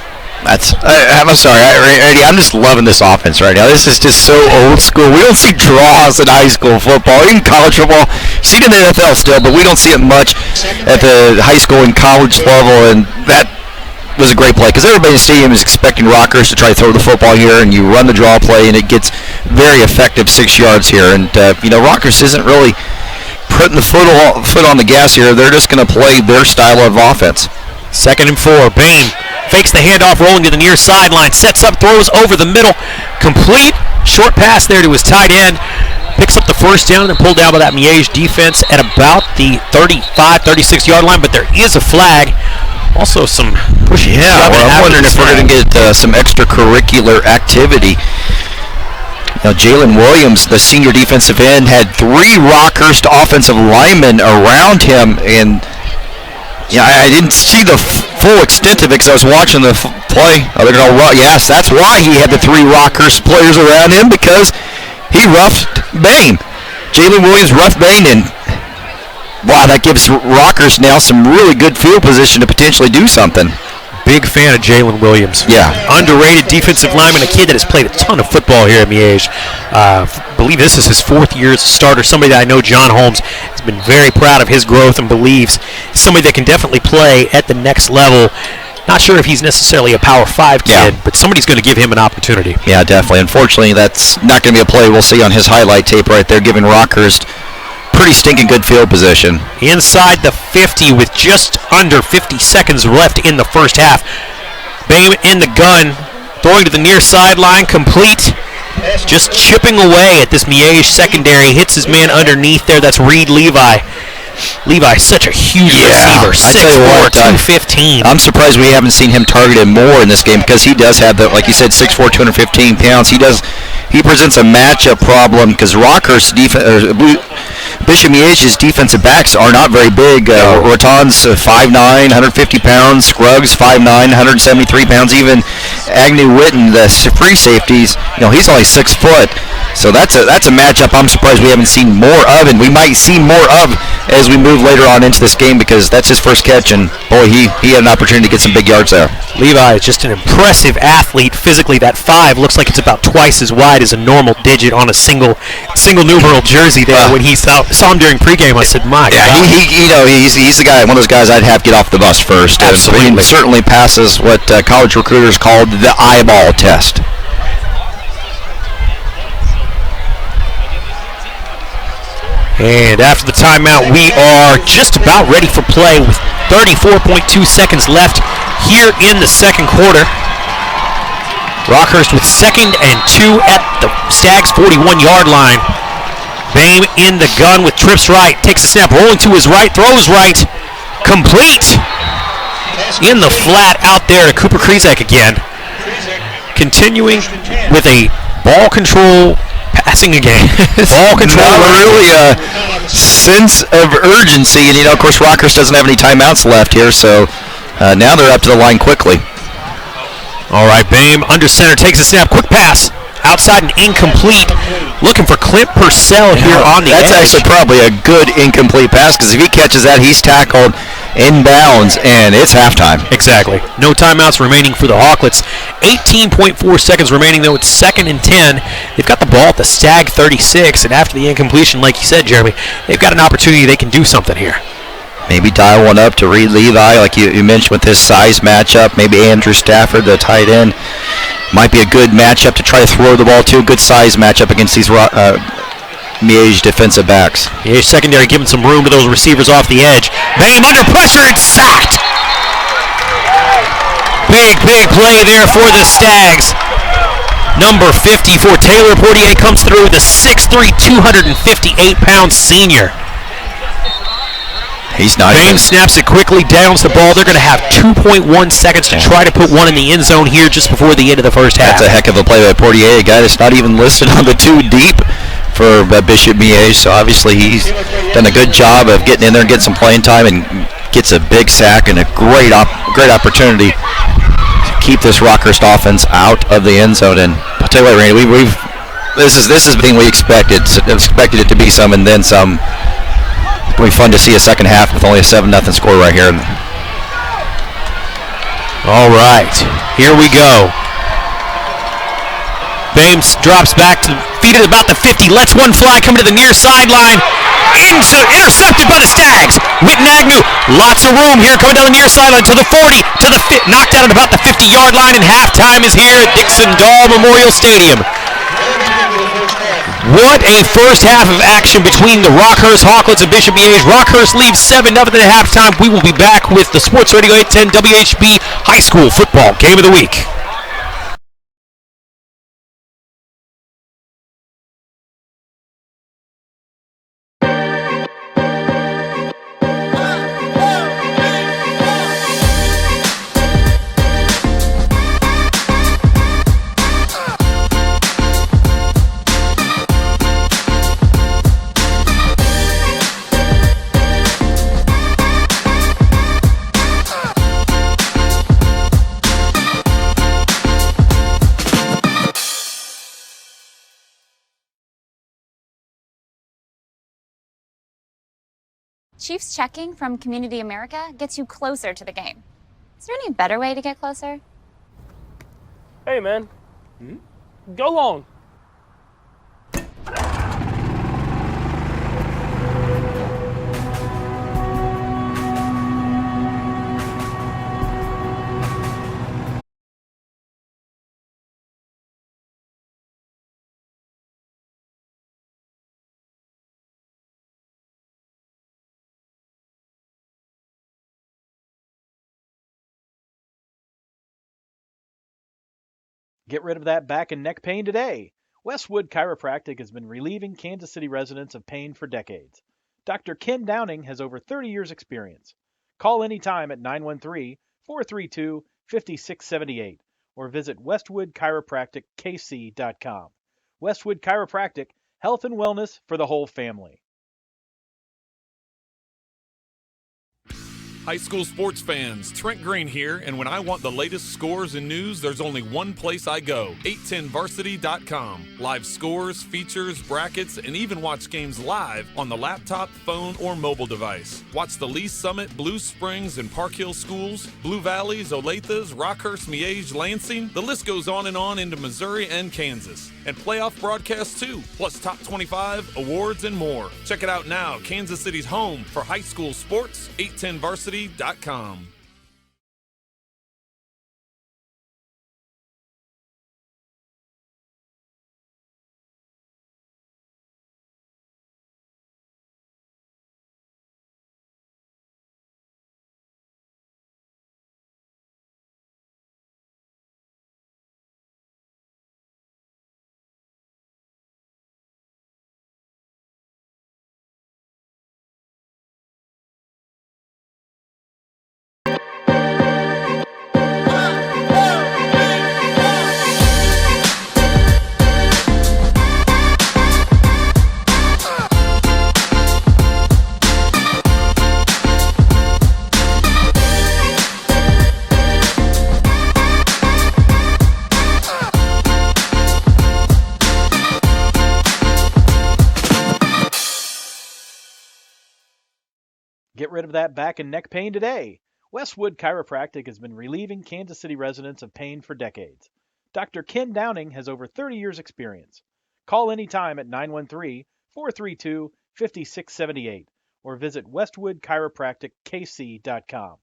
I'm sorry, Eddie, I'm just loving this offense right now. This is just so old school. We don't see draws in high school football, even college football. You see it in the NFL still, but we don't see it much at the high school and college level, and that was a great play because everybody in the stadium is expecting Rockhurst to try to throw the football here, and you run the draw play, and it gets very effective 6 yards here. And, Rockhurst isn't really putting the foot on the gas here. They're just going to play their style of offense. 2nd and 4. Boehm fakes the handoff, rolling to the near sideline, sets up, throws over the middle, complete short pass there to his tight end. Picks up the first down and pulled down by that Miege defense at about the 35, 36-yard line, but there is a flag. Also some pushing. Yeah, well, I'm wondering if we're going to get some extracurricular activity. Jalen Williams, the senior defensive end, had 3 Rockhurst offensive linemen around him, and I didn't see the full extent of it because I was watching the play. Yes, that's why he had the 3 Rockhurst players around him, because he roughed Bain. Jalen Williams roughed Bain, and wow, that gives Rockhurst now some really good field position to potentially do something. Big fan of Jalen Williams. Yeah. Underrated defensive lineman, a kid that has played a ton of football here at Miege. Believe this is his 4th year as a starter. Somebody that I know, John Holmes, has been very proud of his growth and believes somebody that can definitely play at the next level. Not sure if he's necessarily a Power 5 kid, but somebody's going to give him an opportunity. Yeah, definitely. Unfortunately, that's not going to be a play we'll see on his highlight tape right there, giving Rockhurst pretty stinking good field position. Inside the 50 with just under 50 seconds left in the first half. Bain in the gun, throwing to the near sideline, complete. Just chipping away at this Miege secondary. Hits his man underneath there. That's Reed Levi. Levi, such a huge receiver, 6'4", 215. I'm surprised we haven't seen him targeted more in this game, because he does have, like you said, 6'4", 215 pounds. He presents a matchup problem because Rockhurst Bishop Miege's defensive backs are not very big. Raton's 5'9", 150 pounds. Scruggs 5'9", 173 pounds. Even Agnew Witten, the free safeties, he's only 6 foot. So that's a matchup I'm surprised we haven't seen more of, and we might see more of as we move later on into this game, because that's his first catch, and boy, he had an opportunity to get some big yards there. Levi is just an impressive athlete. Physically, that 5 looks like it's about twice as wide as a normal digit on a single numeral jersey there. When he saw him during pregame, I said, my God. He's the guy, one of those guys I'd have get off the bus first. Absolutely. He certainly passes what college recruiters called the eyeball test. And after the timeout, we are just about ready for play with 34.2 seconds left here in the second quarter. Rockhurst with 2nd and 2 at the Stags' 41-yard line. Bain in the gun with trips right, takes a snap, rolling to his right, throws right, complete. In the flat out there to Cooper Krizak again. Continuing with a ball control passing again. Ball control, really a sense of urgency, and of course Rockhurst doesn't have any timeouts left here, so now they're up to the line quickly. All right, Bain under center, takes a snap, quick pass, outside and incomplete. Looking for Clint Purcell here on the edge. That's actually probably a good incomplete pass, because if he catches that, he's tackled inbounds, and it's halftime. Exactly. No timeouts remaining for the Hawklets. 18.4 seconds remaining, though. It's 2nd and 10. They've got the ball at the Stag 36, and after the incompletion, like you said, Jeremy, they've got an opportunity. They can do something here. Maybe dial one up to Reed Levi, like you mentioned with this size matchup. Maybe Andrew Stafford, the tight end, might be a good matchup to try to throw the ball to. A good size matchup against these Miege defensive backs. Miege secondary giving some room to those receivers off the edge. Bain under pressure and sacked. Big play there for the Stags. Number 54, Taylor Portier, comes through, the 6'3", 258-pound senior. He's not. Bain snaps it quickly, downs the ball. They're going to have 2.1 seconds to try to put one in the end zone here just before the end of the first half. That's a heck of a play by Portier, a guy that's not even listed on the 2 deep for Bishop Miege, so obviously he's done a good job of getting in there and getting some playing time, and gets a big sack and a great opportunity to keep this Rockhurst offense out of the end zone. And I'll tell you what, Randy, this is the thing we expected it to be some and then some. It'll be fun to see a second half with only a 7-0 score right here. All right, here we go. Bain drops back to feet at about the 50, lets one fly, coming to the near sideline. Intercepted by the Stags. Witten Agnew, lots of room here, coming down the near sideline to the 40, to the knocked out at about the 50-yard line, and halftime is here at Dixon Dahl Memorial Stadium. What a first half of action between the Rockhurst Hawklets and Bishop Miege. Rockhurst leads 7-0 at halftime. We will be back with the Sports Radio 810 WHB High School Football Game of the Week. Chiefs checking from Community America gets you closer to the game. Is there any better way to get closer? Hey, man. Go long. Get rid of that back and neck pain today. Westwood Chiropractic has been relieving Kansas City residents of pain for decades. Dr. Ken Downing has over 30 years' experience. Call anytime at 913-432-5678 or visit westwoodchiropractickKC.com. Westwood Chiropractic, health and wellness for the whole family. High school sports fans, Trent Green here, and when I want the latest scores and news, there's only one place I go, 810varsity.com. Live scores, features, brackets, and even watch games live on the laptop, phone, or mobile device. Watch the Lee Summit, Blue Springs, and Park Hill schools, Blue Valleys, Olathes, Rockhurst, Miege, Lansing. The list goes on and on into Missouri and Kansas. And playoff broadcasts too, plus top 25, awards, and more. Check it out now, Kansas City's home for high school sports, 810varsity.com. Get rid of that back and neck pain today. Westwood Chiropractic has been relieving Kansas City residents of pain for decades. Dr. Ken Downing has over 30 years' experience. Call anytime at 913-432-5678 or visit westwoodchiropractickKC.com.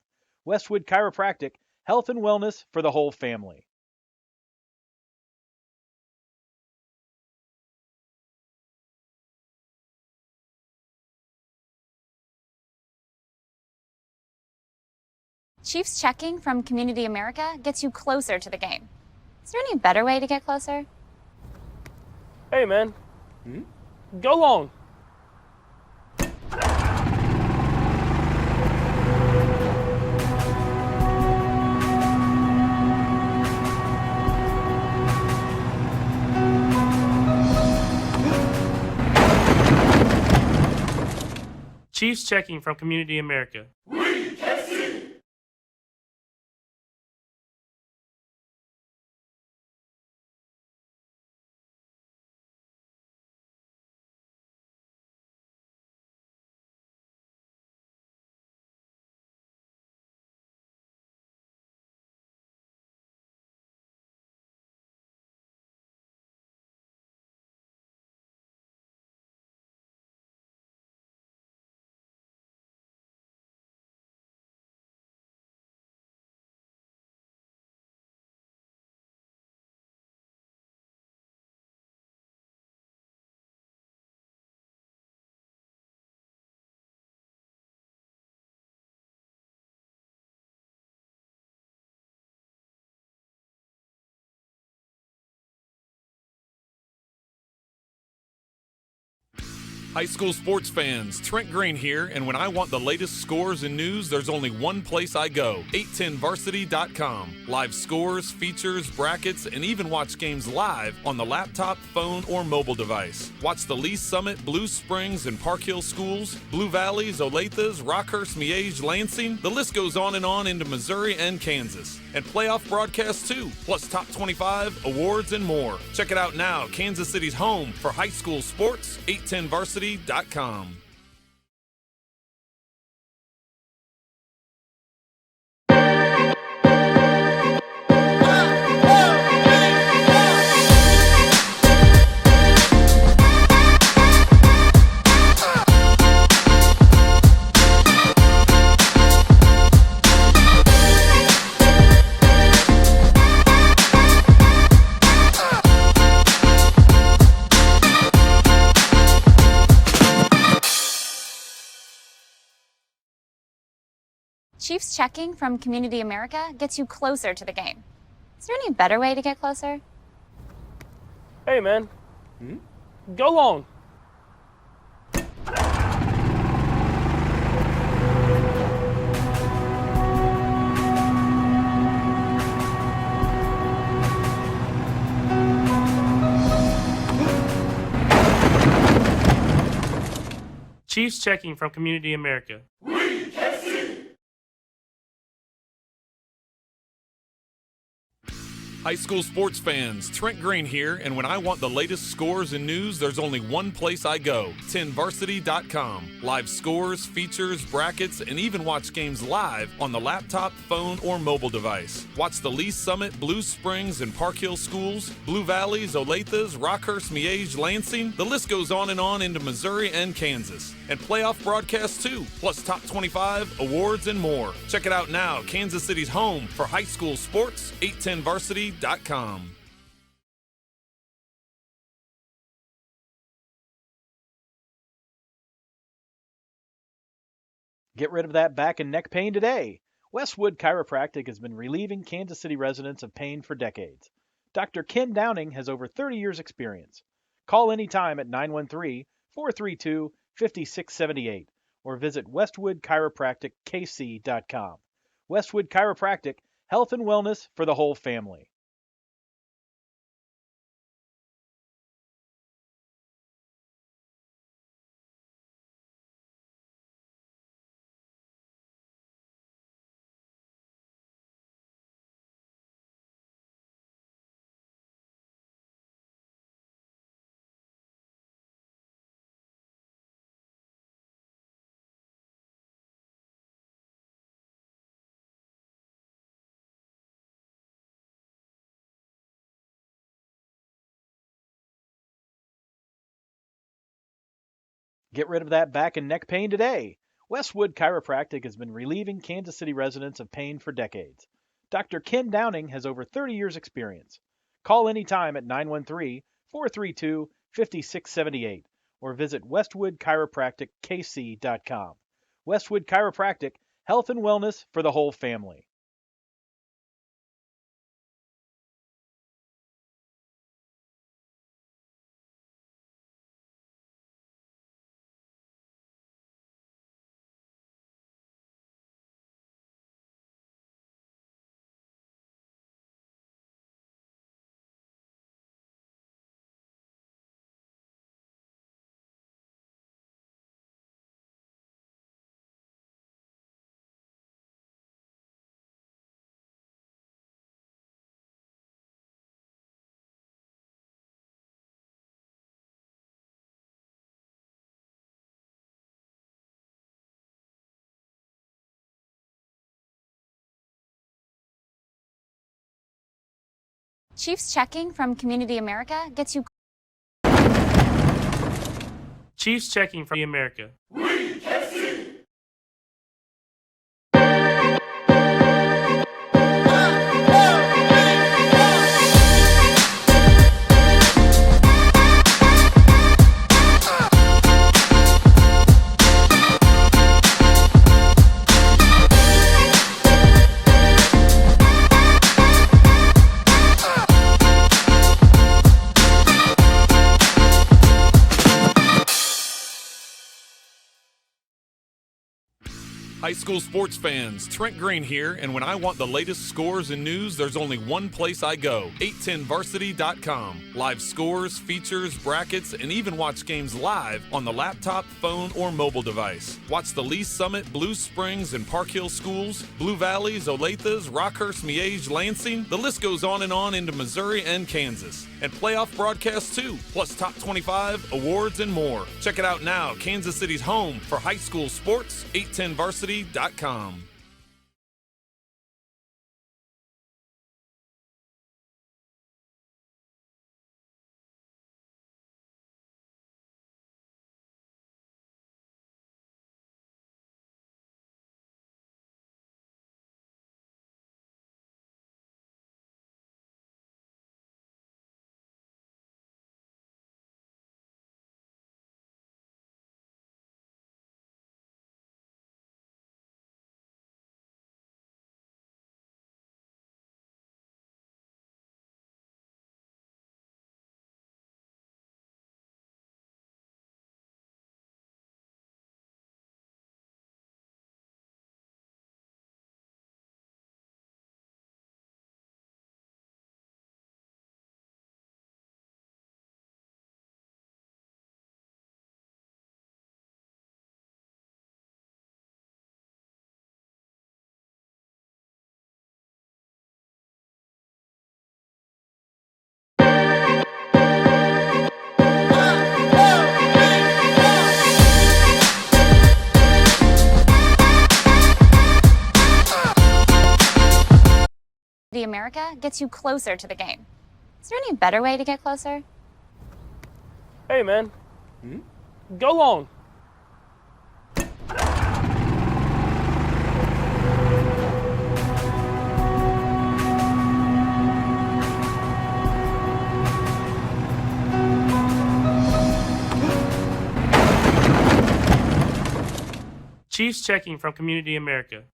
Westwood Chiropractic, health and wellness for the whole family. Chiefs checking from Community America gets you closer to the game. Is there any better way to get closer? Hey, man. Go long. Chiefs checking from Community America. High school sports fans, Trent Green here, and when I want the latest scores and news, there's only one place I go, 810varsity.com. Live scores, features, brackets, and even watch games live on the laptop, phone, or mobile device. Watch the Lee Summit, Blue Springs, and Park Hill schools, Blue Valleys, Olathes, Rockhurst, Miege, Lansing. The list goes on and on into Missouri and Kansas. And playoff broadcasts too, plus top 25, awards, and more. Check it out now, Kansas City's home for high school sports, 810varsity.com. Chiefs checking from Community America gets you closer to the game. Is there any better way to get closer? Hey, man. Go long. Chiefs checking from Community America. High school sports fans, Trent Green here, and when I want the latest scores and news, there's only one place I go, 10varsity.com. Live scores, features, brackets, and even watch games live on the laptop, phone, or mobile device. Watch the Lee Summit, Blue Springs, and Park Hill schools, Blue Valleys, Olathes, Rockhurst, Miege, Lansing. The list goes on and on into Missouri and Kansas. And playoff broadcasts too, plus top 25, awards, and more. Check it out now, Kansas City's home for high school sports, 810varsity.com. Get rid of that back and neck pain today. Westwood Chiropractic has been relieving Kansas City residents of pain for decades. Dr. Ken Downing has over 30 years' experience. Call anytime at 913-432-5678 or visit westwoodchiropractickKC.com. Westwood Chiropractic, health and wellness for the whole family. Get rid of that back and neck pain today. Westwood Chiropractic has been relieving Kansas City residents of pain for decades. Dr. Ken Downing has over 30 years' experience. Call anytime at 913-432-5678 or visit westwoodchiropractickKC.com. Westwood Chiropractic, health and wellness for the whole family. Chiefs checking from Community America gets you Chiefs checking from America. High school sports fans, Trent Green here, and when I want the latest scores and news, there's only one place I go, 810varsity.com. Live scores, features, brackets, and even watch games live on the laptop, phone, or mobile device. Watch the Lee Summit, Blue Springs, and Park Hill schools, Blue Valleys, Olathes, Rockhurst, Miege, Lansing. The list goes on and on into Missouri and Kansas. And playoff broadcasts too, plus top 25, awards, and more. Check it out now, Kansas City's home for high school sports, 810varsity.com. America gets you closer to the game. Is there any better way to get closer? Hey, man. Go long. Chiefs checking from Community America.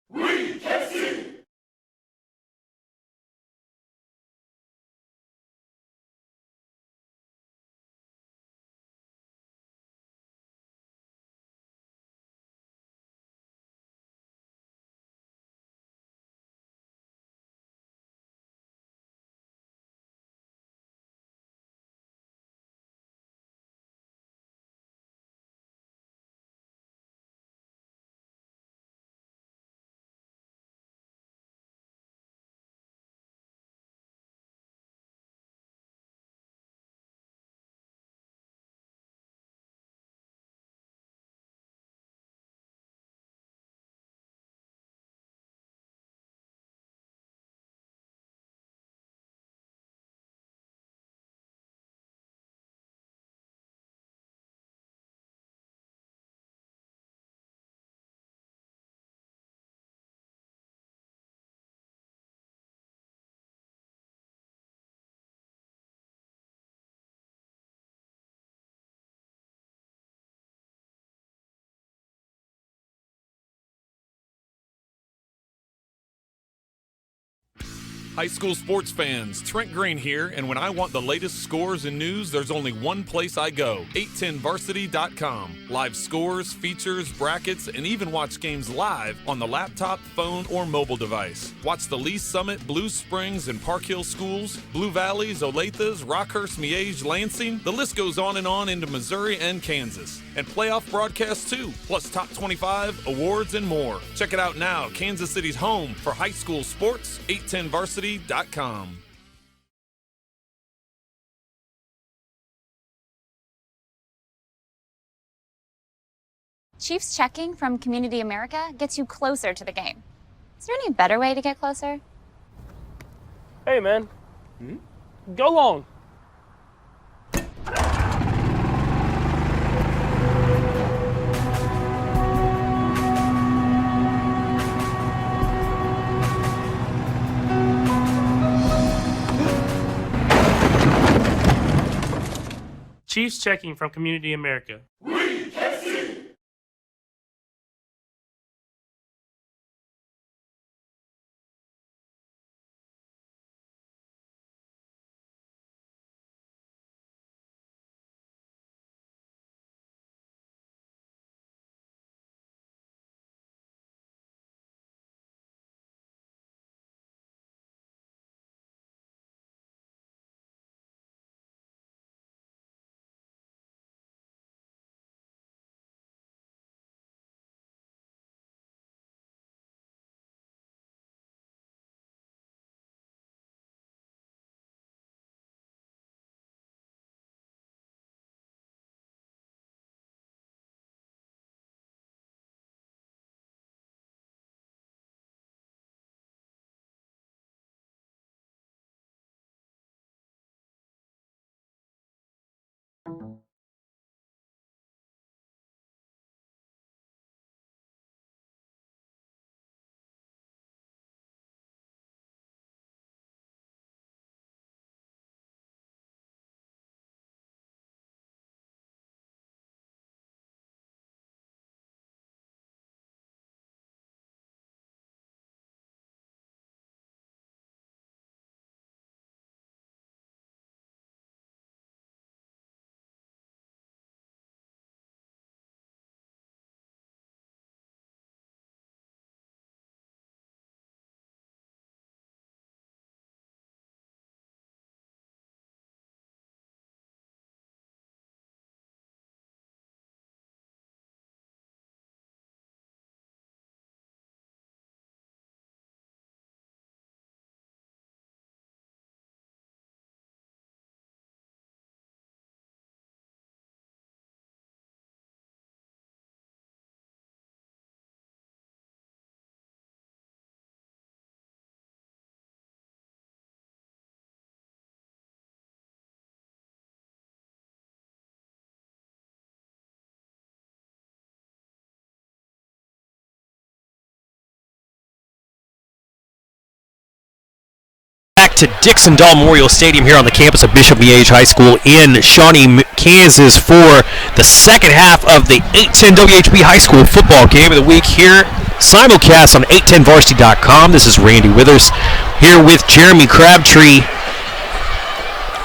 High school sports fans, Trent Green here, and when I want the latest scores and news, there's only one place I go, 810varsity.com. Live scores, features, brackets, and even watch games live on the laptop, phone, or mobile device. Watch the Lee Summit, Blue Springs, and Park Hill schools, Blue Valleys, Olathes, Rockhurst, Miege, Lansing. The list goes on and on into Missouri and Kansas. And playoff broadcasts too, plus top 25, awards, and more. Check it out now, Kansas City's home for high school sports, 810varsity.com. Chiefs checking from Community America gets you closer to the game. Is there any better way to get closer? Hey, man. Go long. Chiefs checking from Community America. to Dixon-Dahl Memorial Stadium here on the campus of Bishop Miege High School in Shawnee, Kansas for the second half of the 810 WHB High School football game of the week here. Simulcast on 810varsity.com. This is Randy Withers here with Jeremy Crabtree.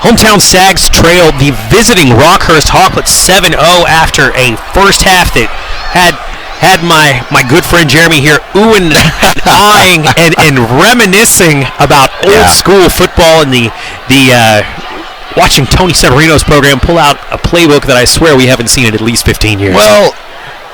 Hometown Stags trail the visiting Rockhurst Hawklets 7-0 after a first half that had my good friend Jeremy here oohing, eyeing, and reminiscing about old school football and the watching Tony Severino's program pull out a playbook that I swear we haven't seen in at least 15 years. Well,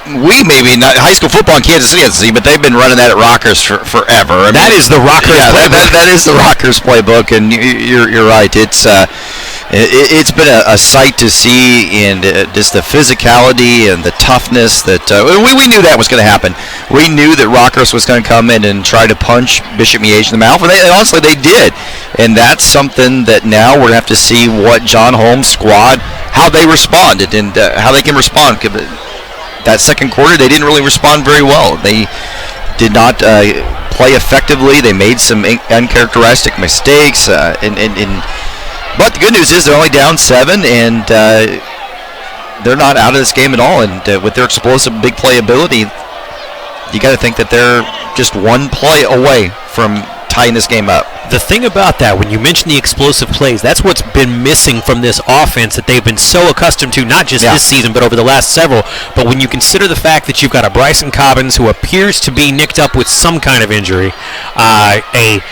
we maybe not high school football in Kansas City hasn't seen, but they've been running that at Rockhurst forever. That is the Rockhurst playbook. That is the Rockhurst playbook, and you're right. It's been a sight to see, and just the physicality and the toughness that we knew that was going to happen. We knew that Rockhurst was going to come in and try to punch Bishop Miege in the mouth, and honestly they did. And that's something that now we're going to have to see what John Holmes' squad, how they responded and how they can respond. That second quarter, they didn't really respond very well. They did not play effectively. They made some uncharacteristic mistakes, but the good news is they're only down 7, and they're not out of this game at all. And with their explosive big playability, you got to think that they're just one play away from tying this game up. The thing about that, when you mention the explosive plays, that's what's been missing from this offense that they've been so accustomed to, not just this season, but over the last several. But when you consider the fact that you've got a Bryson Cobbins who appears to be nicked up with some kind of injury, a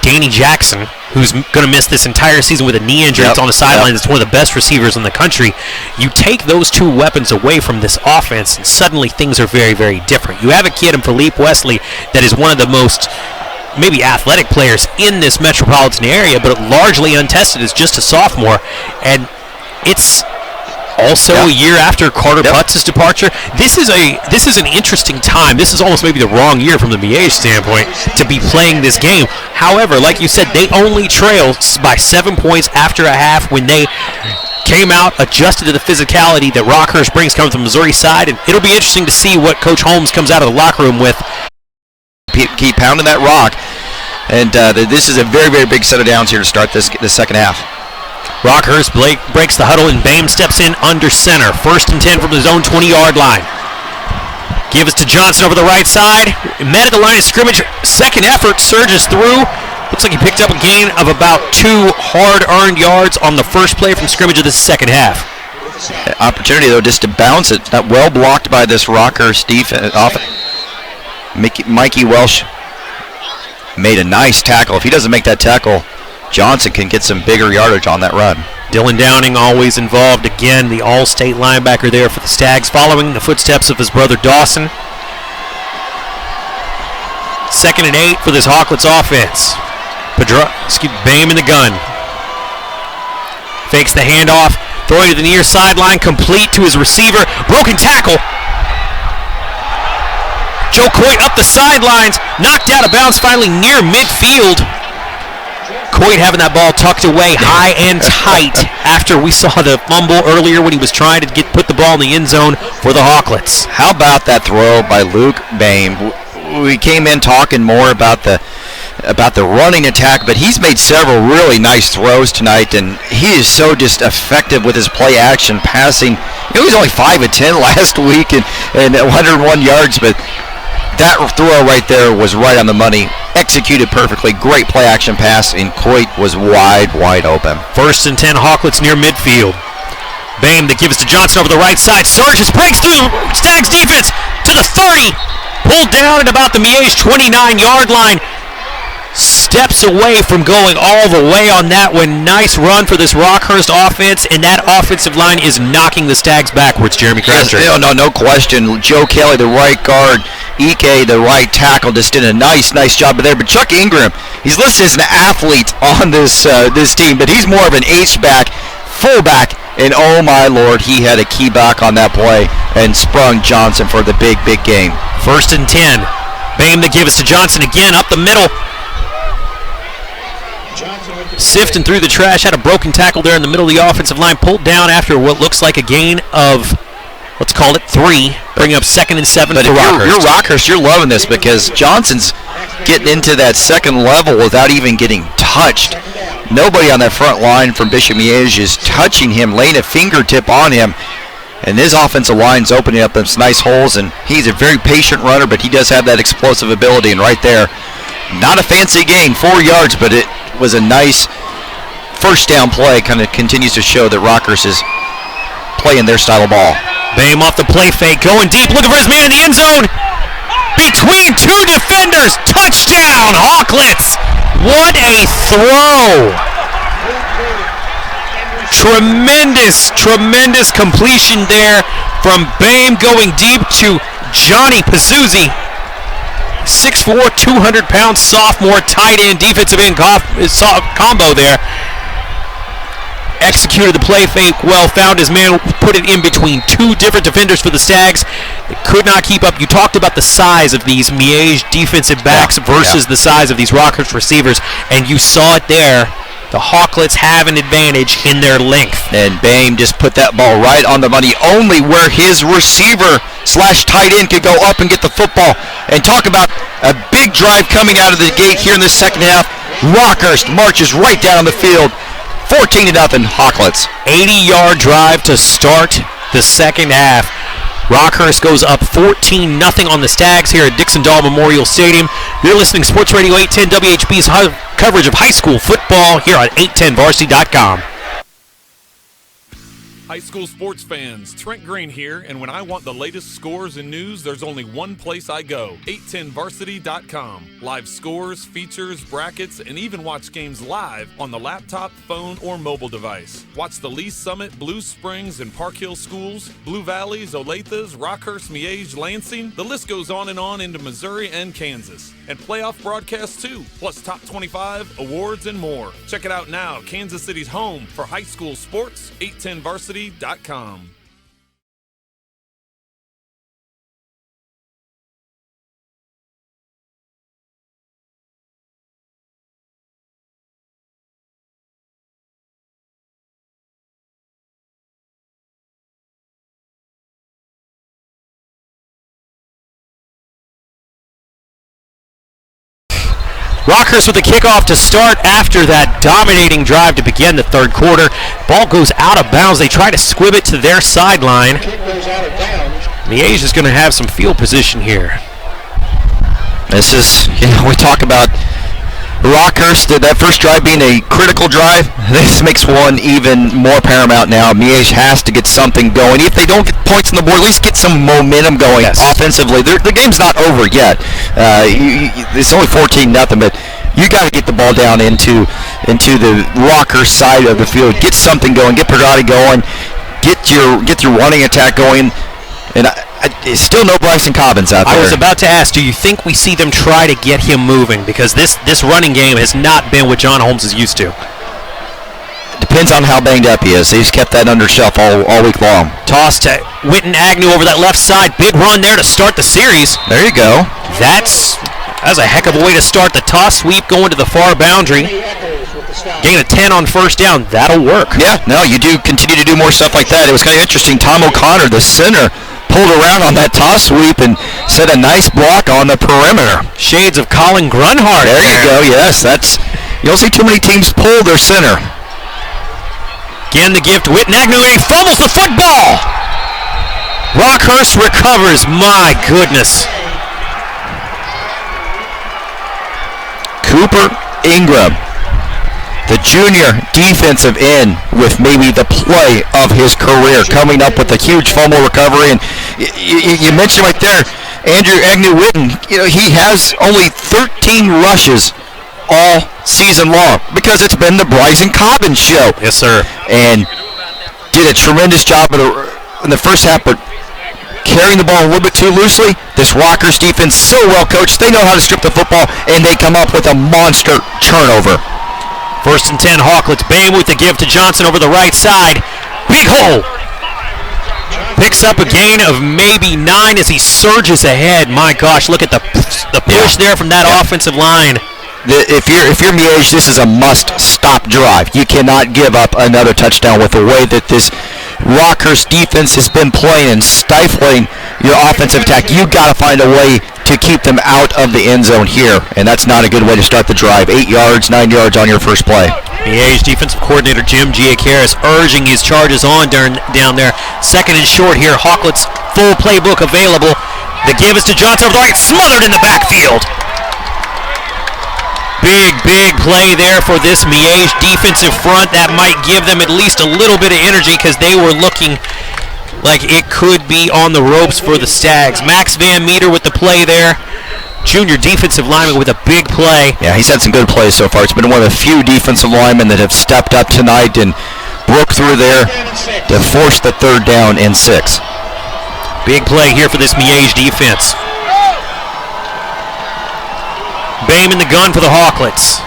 Danny Jackson who's going to miss this entire season with a knee injury, it's on the sideline, it's one of the best receivers in the country. You take those two weapons away from this offense, and suddenly things are very, very different. You have a kid in Philippe Wesley that is one of the most maybe athletic players in this metropolitan area, but largely untested as just a sophomore, and it's also a year after Carter Putz' departure. This is an interesting time. This is almost maybe the wrong year from the Miege standpoint to be playing this game. However, like you said, they only trailed by 7 points after a half when they came out, adjusted to the physicality that Rockhurst brings coming from the Missouri side, and it'll be interesting to see what Coach Holmes comes out of the locker room with. Keep pounding that rock, and this is a very, very big set of downs here to start this second half. Rockhurst breaks the huddle, and Bame steps in under center. 1st and 10 from his own 20-yard line. Give us to Johnson over the right side. Met at the line of scrimmage. Second effort, surges through. Looks like he picked up a gain of about 2 hard-earned yards on the first play from scrimmage of this second half. Opportunity, though, just to bounce it. Not well blocked by this Rockhurst defense. Mikey Welsh made a nice tackle. If he doesn't make that tackle, Johnson can get some bigger yardage on that run. Dylan Downing always involved. Again, the all-state linebacker there for the Stags, following the footsteps of his brother Dawson. 2nd and 8 for this Hawklets offense. Bame in the gun. Fakes the handoff, throwing to the near sideline, complete to his receiver. Broken tackle. Joe Coit up the sidelines, knocked out of bounds finally near midfield. Coit having that ball tucked away high and tight after we saw the fumble earlier when he was trying to put the ball in the end zone for the Hawklets. How about that throw by Luke Bame? We came in talking more about the running attack, but he's made several really nice throws tonight, and he is so just effective with his play action passing. He was only 5 of 10 last week and 101 yards, but that throw right there was right on the money. Executed perfectly. Great play action pass, and Coit was wide open. 1st and 10, Hawklets near midfield. Bame that gives to Johnson over the right side. Surges, breaks through Stags defense to the 30. Pulled down at about the Miege 29-yard line. Steps away from going all the way on that one. Nice run for this Rockhurst offense, and that offensive line is knocking the Stags backwards, Jeremy Crabtree. Yes, no question. Joe Kelly, the right guard. Ike, the right tackle, just did a nice job there. But Chuck Ingram, he's listed as an athlete on this team, but he's more of an H-back, fullback, and oh my Lord, he had a key back on that play and sprung Johnson for the big game. 1st and 10. Bame that gives to Johnson again up the middle. Sifting through the trash, had a broken tackle there in the middle of the offensive line, pulled down after what looks like a gain of, let's call it 3, bring up 2nd and 7 but for Rockhurst. You're Rockhurst, you're loving this because Johnson's getting into that second level without even getting touched. Nobody on that front line from Bishop Miege is touching him, laying a fingertip on him. And his offensive line's opening up some nice holes, and he's a very patient runner, but he does have that explosive ability. And right there, not a fancy gain, 4 yards, but it was a nice first down play. Kind of continues to show that Rockhurst is playing their style of ball. Bame off the play fake, going deep, looking for his man in the end zone. Between two defenders, touchdown, Hawklets. What a throw. Tremendous completion there from Bame, going deep to Johnny Pizzuzi. 6'4", 200-pound sophomore tight end, defensive end combo there. Executed the play fake well, found his man, put it in between two different defenders for the Stags. They could not keep up. You talked about the size of these Miege defensive backs versus the size of these Rockhurst receivers, and you saw it there. The Hawklets have an advantage in their length. And Bame just put that ball right on the money, only where his receiver/tight end could go up and get the football. And talk about a big drive coming out of the gate here in the second half. Rockhurst marches right down the field. 14-0 Hawklets. 80-yard drive to start the second half. Rockhurst goes up 14-0 on the Stags here at Dixon-Dahl Memorial Stadium. You're listening to Sports Radio 810 WHB's coverage of high school football here on 810varsity.com. High school sports fans, Trent Green here, and when I want the latest scores and news, there's only one place I go, 810varsity.com. Live scores, features, brackets, and even watch games live on the laptop, phone, or mobile device. Watch the Lee Summit, Blue Springs, and Park Hill schools, Blue Valleys, Olathes, Rockhurst, Miege, Lansing. The list goes on into Missouri and Kansas. And playoff broadcasts too, plus top 25, awards, and more. Check it out now, Kansas City's home for high school sports, 810varsity.com. Rockhurst with the kickoff to start after that dominating drive to begin the third quarter. Ball goes out of bounds. They try to squib it to their sideline. Miege is going to have some field position here. This is, we talk about Rockhurst, that first drive being a critical drive. This makes one even more paramount now. Miege has to get something going. If they don't get points on the board, at least get some momentum going offensively. The game's not over yet. It's only 14-0, but you got to get the ball down into the Rockhurst side of the field. Get something going. Get Pagani going. Get your running attack going. And it's still no Bryson Cobbins out there. I was about to ask, do you think we see them try to get him moving? Because this running game has not been what John Holmes is used to. Depends on how banged up he is. He's kept that under shelf all week long. Toss to Witten Agnew over that left side. Big run there to start the series. There you go. That's a heck of a way to start the toss sweep going to the far boundary. Gain a 10 on first down. That'll work. Yeah, no, you do continue to do more stuff like that. It was kind of interesting. Tom O'Connor, the center, pulled around on that toss sweep and set a nice block on the perimeter. Shades of Colin Grunhard. There you go, yes. You don't see too many teams pull their center. Again, the gift, Witten Agnew, and he fumbles the football. Rockhurst recovers. My goodness. Cooper Ingram, the junior defensive end, with maybe the play of his career, coming up with a huge fumble recovery. And you mentioned right there, Andrew Agnew-Witten, he has only 13 rushes all season long because it's been the Bryson Cobbins show. Yes, sir. And did a tremendous job in the first half, but carrying the ball a little bit too loosely. This Rockhurst defense, so well coached, they know how to strip the football, and they come up with a monster turnover. First and 10, Hawklets. Bame with the give to Johnson over the right side. Big hole. Picks up a gain of maybe 9 as he surges ahead. My gosh, look at the push there from that offensive line. If you're Miege, this is a must-stop drive. You cannot give up another touchdown with the way that this Rockhurst defense has been playing and stifling your offensive attack. You got to find a way to keep them out of the end zone here, and that's not a good way to start the drive. 8 yards, 9 yards on your first play. Miege defensive coordinator Jim Giacaris urging his charges on down there. Second and short here. Hawklett's full playbook available. The give is to Johnson over the right, smothered in the backfield. Big play there for this Miege defensive front. That might give them at least a little bit of energy because they were looking like it could be on the ropes for the Stags. Max Van Meter with the play there. Junior defensive lineman with a big play. Yeah, he's had some good plays so far. It's been one of the few defensive linemen that have stepped up tonight and broke through there to force the third down and 6. Big play here for this Miege defense. Boehm in the gun for the Hawklets.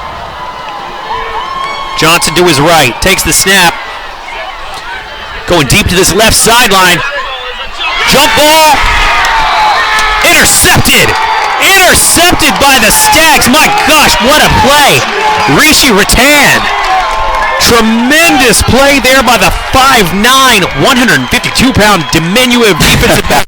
Johnson to his right, takes the snap. Going deep to this left sideline. Jump ball. Intercepted. Intercepted by the Stags. My gosh, what a play. Rishi Rattan. Tremendous play there by the 5'9", 152-pound diminutive defensive back.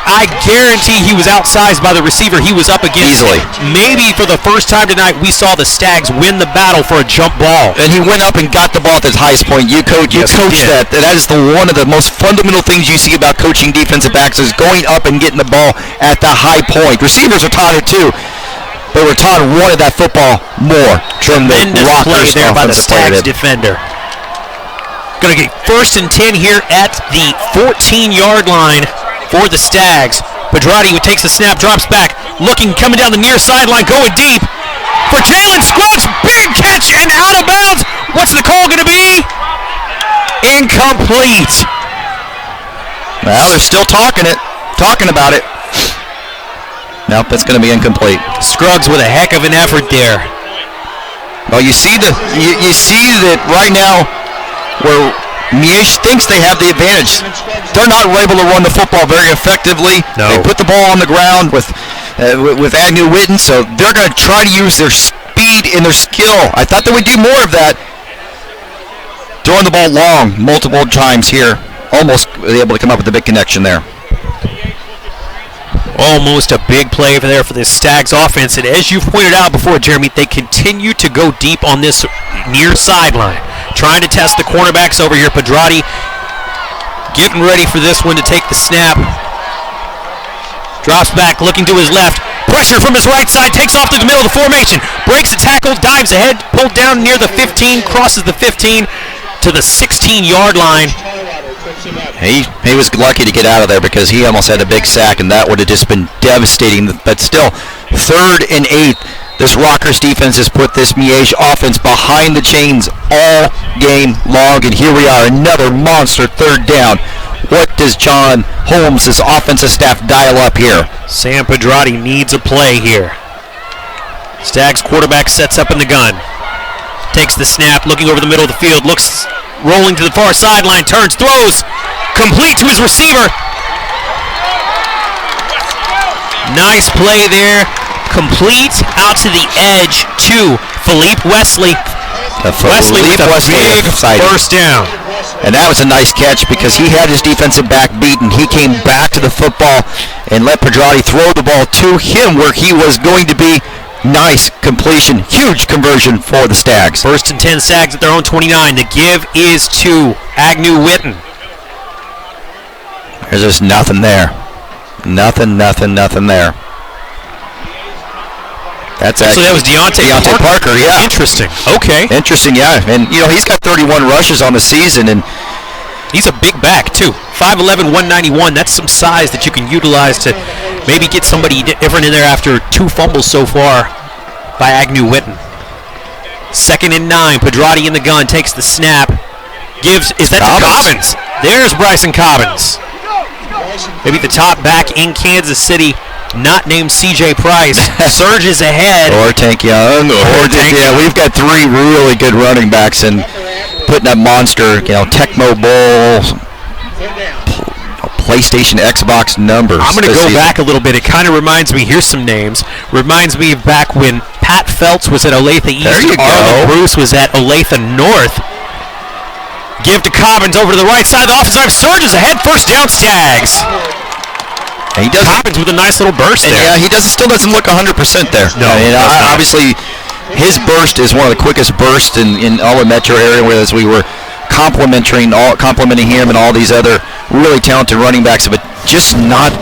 I guarantee he was outsized by the receiver he was up against. Easily. Maybe for the first time tonight, we saw the Stags win the battle for a jump ball. And he went up and got the ball at his highest point. You coach that. That is one of the most fundamental things you see about coaching defensive backs is going up and getting the ball at the high point. Receivers are taught it too. But we're taught wanted that football more. Tremendous play there by the Stags defender. Going to get 1st and 10 here at the 14-yard line for the Stags. Pedrati, who takes the snap, drops back, looking, coming down the near sideline, going deep for Jalen Scruggs. Big catch and out of bounds. What's the call going to be? Incomplete. Well, they're still talking about it. Nope, it's going to be incomplete. Scruggs with a heck of an effort there. Well, you see that right now where Miege thinks they have the advantage. They're not able to run the football very effectively. No. They put the ball on the ground with Agnew Witten, so they're going to try to use their speed and their skill. I thought they would do more of that. Throwing the ball long multiple times here. Almost able to come up with a big connection there. Almost a big play there for this Stags offense. And as you pointed out before, Jeremy, they continue to go deep on this near sideline. Trying to test the cornerbacks over here. Pedrati getting ready for this one to take the snap. Drops back, looking to his left. Pressure from his right side. Takes off through the middle of the formation. Breaks a tackle, dives ahead, pulled down near the 15, crosses the 15 to the 16-yard line. He was lucky to get out of there because he almost had a big sack, and that would have just been devastating. But still, 3rd and 8. This Rockhurst defense has put this Miege offense behind the chains all game long, and here we are, another monster 3rd down. What does John Holmes' offensive staff dial up here? Sam Pedrati needs a play here. Stags quarterback sets up in the gun. Takes the snap, looking over the middle of the field, looks rolling to the far sideline, turns, throws, complete to his receiver. Nice play there. Complete out to the edge to Philippe Wesley. Wesley with a big first down. And that was a nice catch because he had his defensive back beaten. He came back to the football and let Pedrati throw the ball to him where he was going to be. Nice completion. Huge conversion for the Stags. 1st and 10 Stags at their own 29. The give is to Agnew Witten. There's just nothing there. Nothing there. That's so that was Deontay Parker, yeah. Interesting. Okay. Interesting, yeah. And, he's got 31 rushes on the season, and he's a big back, too. 5'11", 191. That's some size that you can utilize to maybe get somebody different in there after 2 fumbles so far by Agnew Witten. 2nd and 9. Pedrati in the gun. Takes the snap. Is that to Cobbins? There's Bryson Cobbins. Maybe the top back in Kansas City, not named C.J. Price, surges ahead. Or Tank Young. Yeah, we've got 3 really good running backs and putting up monster, Tecmo Bowl, PlayStation, Xbox numbers. I'm going to go back a little bit. It kind of reminds me, here's some names, reminds me of back when Pat Feltz was at Olathe East. There you Arlen go. Bruce was at Olathe North. Give to Cobbins over to the right side of the offensive drive. Surges ahead. First down, Stags. He does. Cobbins with a nice little burst there. Yeah, he still doesn't look 100% there. No, obviously, his burst is one of the quickest bursts in all the metro area, whereas we were complimenting him and all these other really talented running backs, but just not,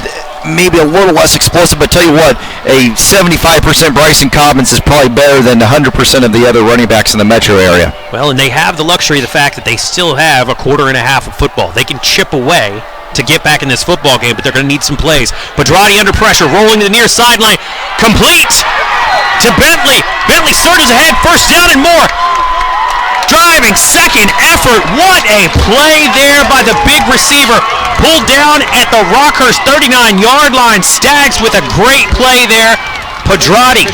maybe a little less explosive. But tell you what, a 75% Bryson Cobbins is probably better than 100% of the other running backs in the metro area. Well, and they have the luxury of the fact that they still have a quarter and a half of football. They can chip away to get back in this football game, but they're going to need some plays. Pedrati under pressure, rolling to the near sideline, complete to Bentley. Bentley surges ahead, first down and more. Driving, second effort. What a play there by the big receiver. Pulled down at the Rockhurst 39-yard line. Stags with a great play there. Pedrati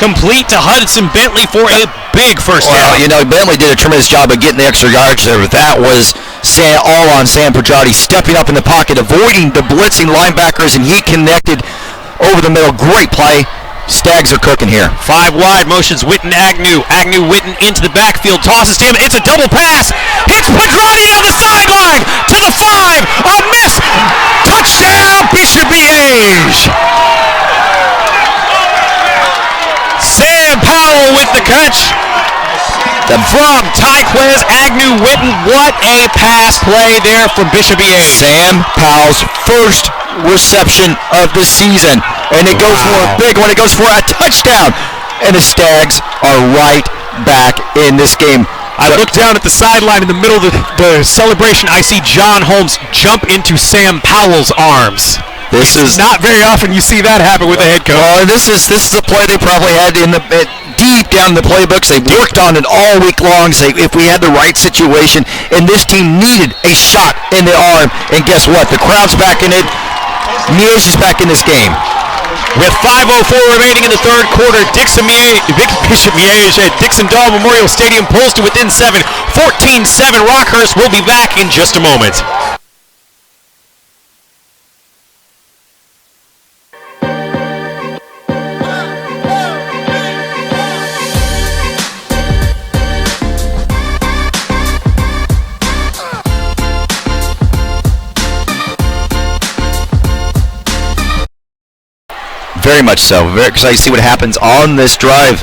complete to Hudson Bentley for a big first down. Well, Bentley did a tremendous job of getting the extra yards there, but that was all on Sam Pedrati, stepping up in the pocket, avoiding the blitzing linebackers, and he connected over the middle. Great play. Stags are cooking here. 5 wide, motions Witten, Agnew. Agnew, Witten into the backfield, tosses to him. It's a double pass. Hits Pedrati down the sideline to the 5. A miss. Touchdown, Bishop Miege. Sam Powell with the catch. From Tyquez, Agnew, Witten. What a pass play there from Bishop Miege. Sam Powell's first reception of the season, and it goes for a big one. It goes for a touchdown, and the Stags are right back in this game. I look down at the sideline in the middle of the celebration. I see John Holmes jump into Sam Powell's arms. This is not very often you see that happen with a head coach. Well, this is a play they probably had deep down in the playbooks. They worked on it all week long. So if we had the right situation, and this team needed a shot in the arm, and guess what? The crowd's back in it. Miege is back in this game. With 5:04 remaining in the third quarter, Bishop Miege at Dixon Dahl Memorial Stadium pulls to within 7. 14-7 Rockhurst. Will be back in just a moment. Very much so. Very excited to see what happens on this drive.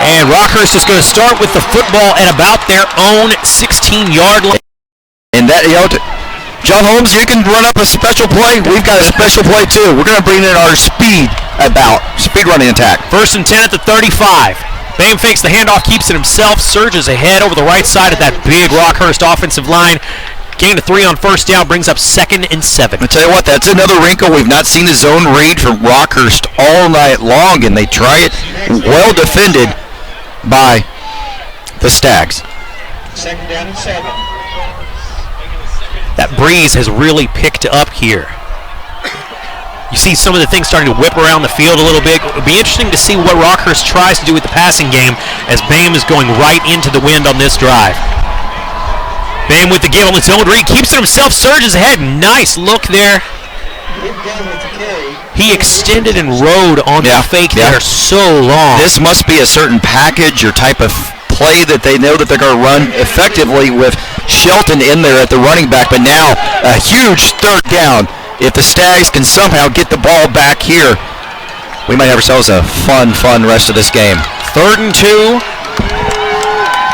And Rockhurst is going to start with the football at about their own 16-yard line. And that, John Holmes, you can run up a special play. We've got a special play too. We're going to bring in our speed running attack. 1st and 10 at the 35. Bame fakes the handoff, keeps it himself, surges ahead over the right side of that big Rockhurst offensive line. Gain of 3 on first down, brings up 2nd and 7. I tell you what, that's another wrinkle. We've not seen the zone read from Rockhurst all night long, and they try it well defended by the Stags. 2nd down and 7. That breeze has really picked up here. You see some of the things starting to whip around the field a little bit. It would be interesting to see what Rockhurst tries to do with the passing game as Bame is going right into the wind on this drive. Bame with the give on the zone read, keeps it himself, surges ahead. Nice look there. He extended and rode on the fake there so long. This must be a certain package or type of play that they know that they're going to run effectively with Shelton in there at the running back, but now a huge third down. If the Stags can somehow get the ball back here, we might have ourselves a fun rest of this game. 3rd and 2.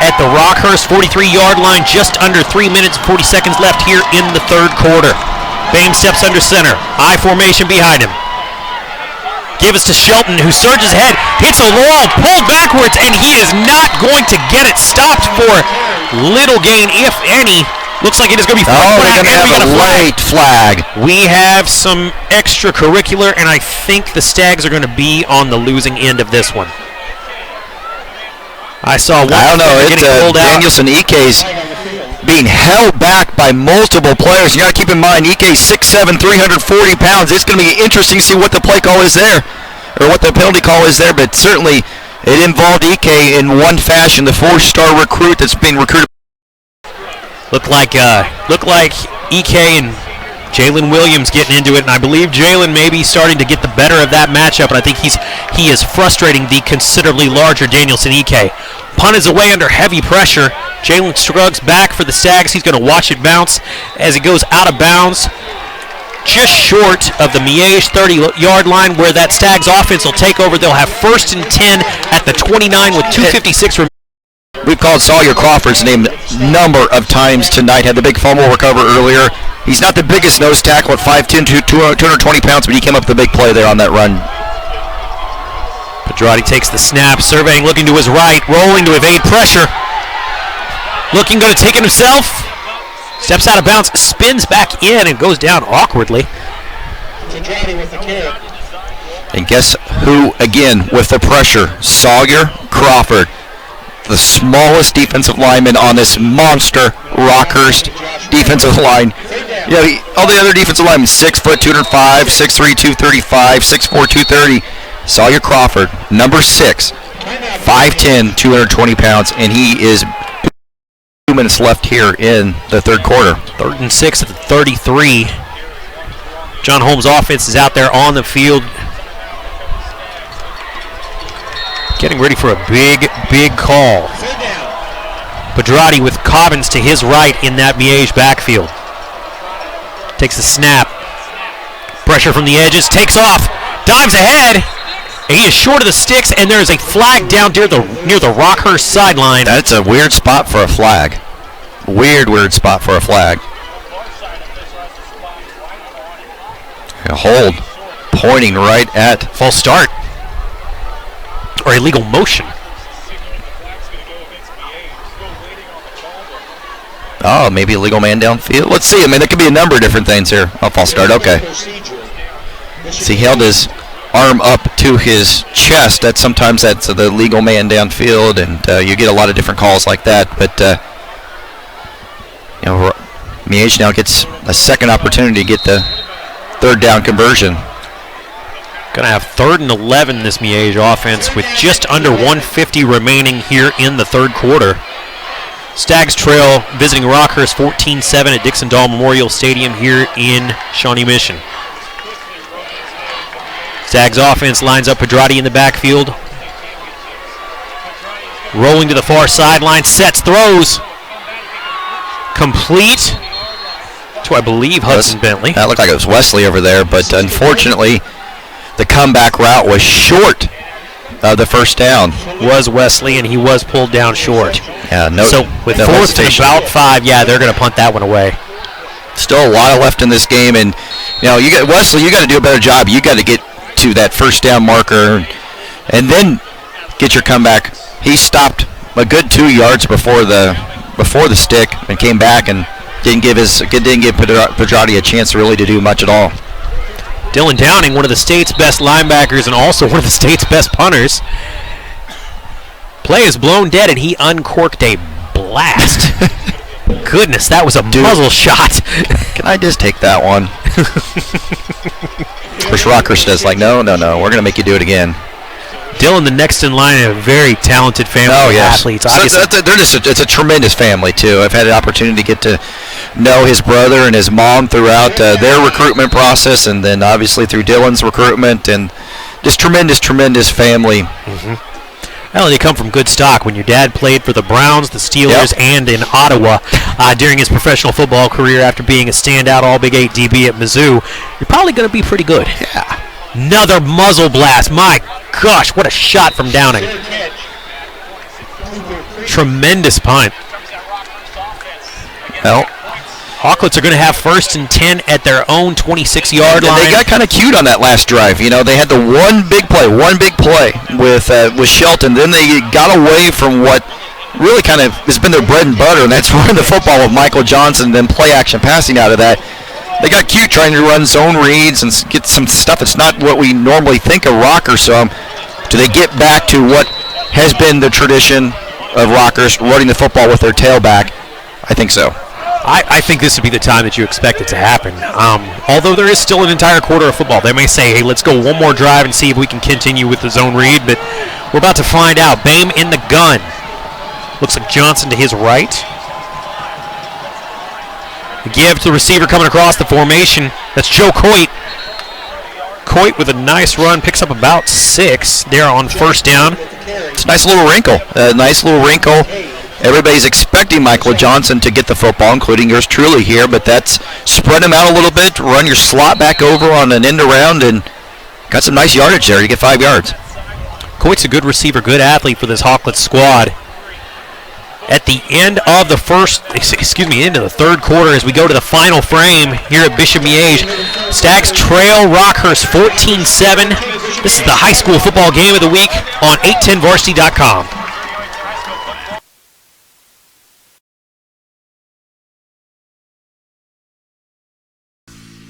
At the Rockhurst 43-yard line, just under 3 minutes and 40 seconds left here in the third quarter. Bame steps under center, I formation behind him. Give us to Shelton, who surges ahead, hits a wall, pulled backwards, and he is not going to get it stopped for little gain, if any. Looks like it is going to be flagged. Oh, we're going to have a late flag. We have some extracurricular, and I think the Stags are going to be on the losing end of this one. I saw one. I don't know. Getting pulled out. Danielson Ike's being held back by multiple players. You got to keep in mind, Ike's 6'7", 340 pounds. It's going to be interesting to see what the play call is there, or what the penalty call is there. But certainly, it involved Ike in one fashion. The 4-star recruit that's being recruited. Looked like Ike and Jalen Williams getting into it, and I believe Jalen may be starting to get the better of that matchup, and I think he is frustrating the considerably larger Danielson Ike. Punt is away under heavy pressure. Jalen Scruggs back for the Stags. He's going to watch it bounce as it goes out of bounds, just short of the Miege 30-yard line, where that Stags offense will take over. They'll have 1st and 10 at the 29 with 2:56 remaining. We've called Sawyer Crawford's name a number of times tonight. Had the big fumble recover earlier. He's not the biggest nose tackle at 5'10", 220 pounds, but he came up with a big play there on that run. Pedrati takes the snap, surveying, looking to his right, rolling to evade pressure. Looking, going to take it himself. Steps out of bounds, spins back in, and goes down awkwardly. And guess who, again, with the pressure? Sawyer Crawford, the smallest defensive lineman on this monster Rockhurst defensive line. All the other defensive linemen, 6 foot, 205, 6'3", 235, 6'4", 230. Sawyer Crawford, number 6, 5'10", 220 pounds, and he is 2 minutes left here in the third quarter. 3rd and 6 at the 33. John Holmes' offense is out there on the field, getting ready for a big, big call. Pedrati with Cobbins to his right in that Miege backfield. Takes the snap. Pressure from the edges, takes off, dives ahead. He is short of the sticks, and there is a flag down near the Rockhurst sideline. That's a weird spot for a flag. Weird spot for a flag. A hold pointing right at false start or illegal motion. Oh, maybe illegal man downfield. Let's see. I mean, there could be a number of different things here. Oh, false start. Okay. So he held his arm up to his chest. Sometimes that's the legal man downfield, and you get a lot of different calls like that. But Miege now gets a second opportunity to get the third down conversion. Going to have 3rd and 11 this Miege offense with just under 150 remaining here in the third quarter. Stags trail visiting Rockhurst 14-7 at Dixon Dahl Memorial Stadium here in Shawnee Mission. Stags offense lines up Pedrati in the backfield. Rolling to the far sideline, sets, throws. Complete to, I believe, Hudson Bentley. That looked like it was Wesley over there, but unfortunately the comeback route was short of the first down. Was Wesley, and he was pulled down short. Yeah, so with 4th and about 5, yeah, they're going to punt that one away. Still a lot left in this game, and Wesley, you got to do a better job. You got to get to that first down marker and then get your comeback. He stopped a good 2 yards before the stick and came back and didn't give Pedrati a chance really to do much at all. Dylan Downing, one of the state's best linebackers and also one of the state's best punters. Play is blown dead, and he uncorked a blast. Goodness, that was a muzzle shot. Can I just take that one? Of course, Rockhurst does no, we're going to make you do it again. Dylan, the next in line, a very talented family of athletes. It's a tremendous family, too. I've had an opportunity to get to know his brother and his mom throughout their recruitment process, and then obviously through Dylan's recruitment, and just tremendous family. Mm-hmm. Well, they come from good stock. When your dad played for the Browns, the Steelers, and in Ottawa during his professional football career after being a standout All-Big 8 DB at Mizzou, you're probably going to be pretty good. Yeah. Another muzzle blast. My gosh, what a shot from Downing. Tremendous punt. Well, Hawklets are going to have 1st and 10 at their own 26-yard line. They got kind of cute on that last drive. They had the one big play with Shelton. Then they got away from what really kind of has been their bread and butter, and that's running the football with Michael Johnson, then play action passing out of that. They got cute trying to run zone reads and get some stuff that's not what we normally think of Rockhurst. So do they get back to what has been the tradition of Rockhurst, running the football with their tailback? I think so. I think this would be the time that you expect it to happen. Although there is still an entire quarter of football. They may say, hey, let's go one more drive and see if we can continue with the zone read, but we're about to find out. Boehm in the gun. Looks like Johnson to his right. The give to the receiver coming across the formation. That's Joe Coit. Coit with a nice run, picks up about 6 there on 1st down. It's a nice little wrinkle. Everybody's expecting Michael Johnson to get the football, including yours truly here, but that's spread him out a little bit, run your slot back over on an end around, and got some nice yardage there. You get 5 yards. Coit's a good receiver, good athlete for this Hawklets squad. At the end of the end of the third quarter, as we go to the final frame here at Bishop Miege, Stags trail Rockhurst 14-7. This is the high school football game of the week on 810varsity.com.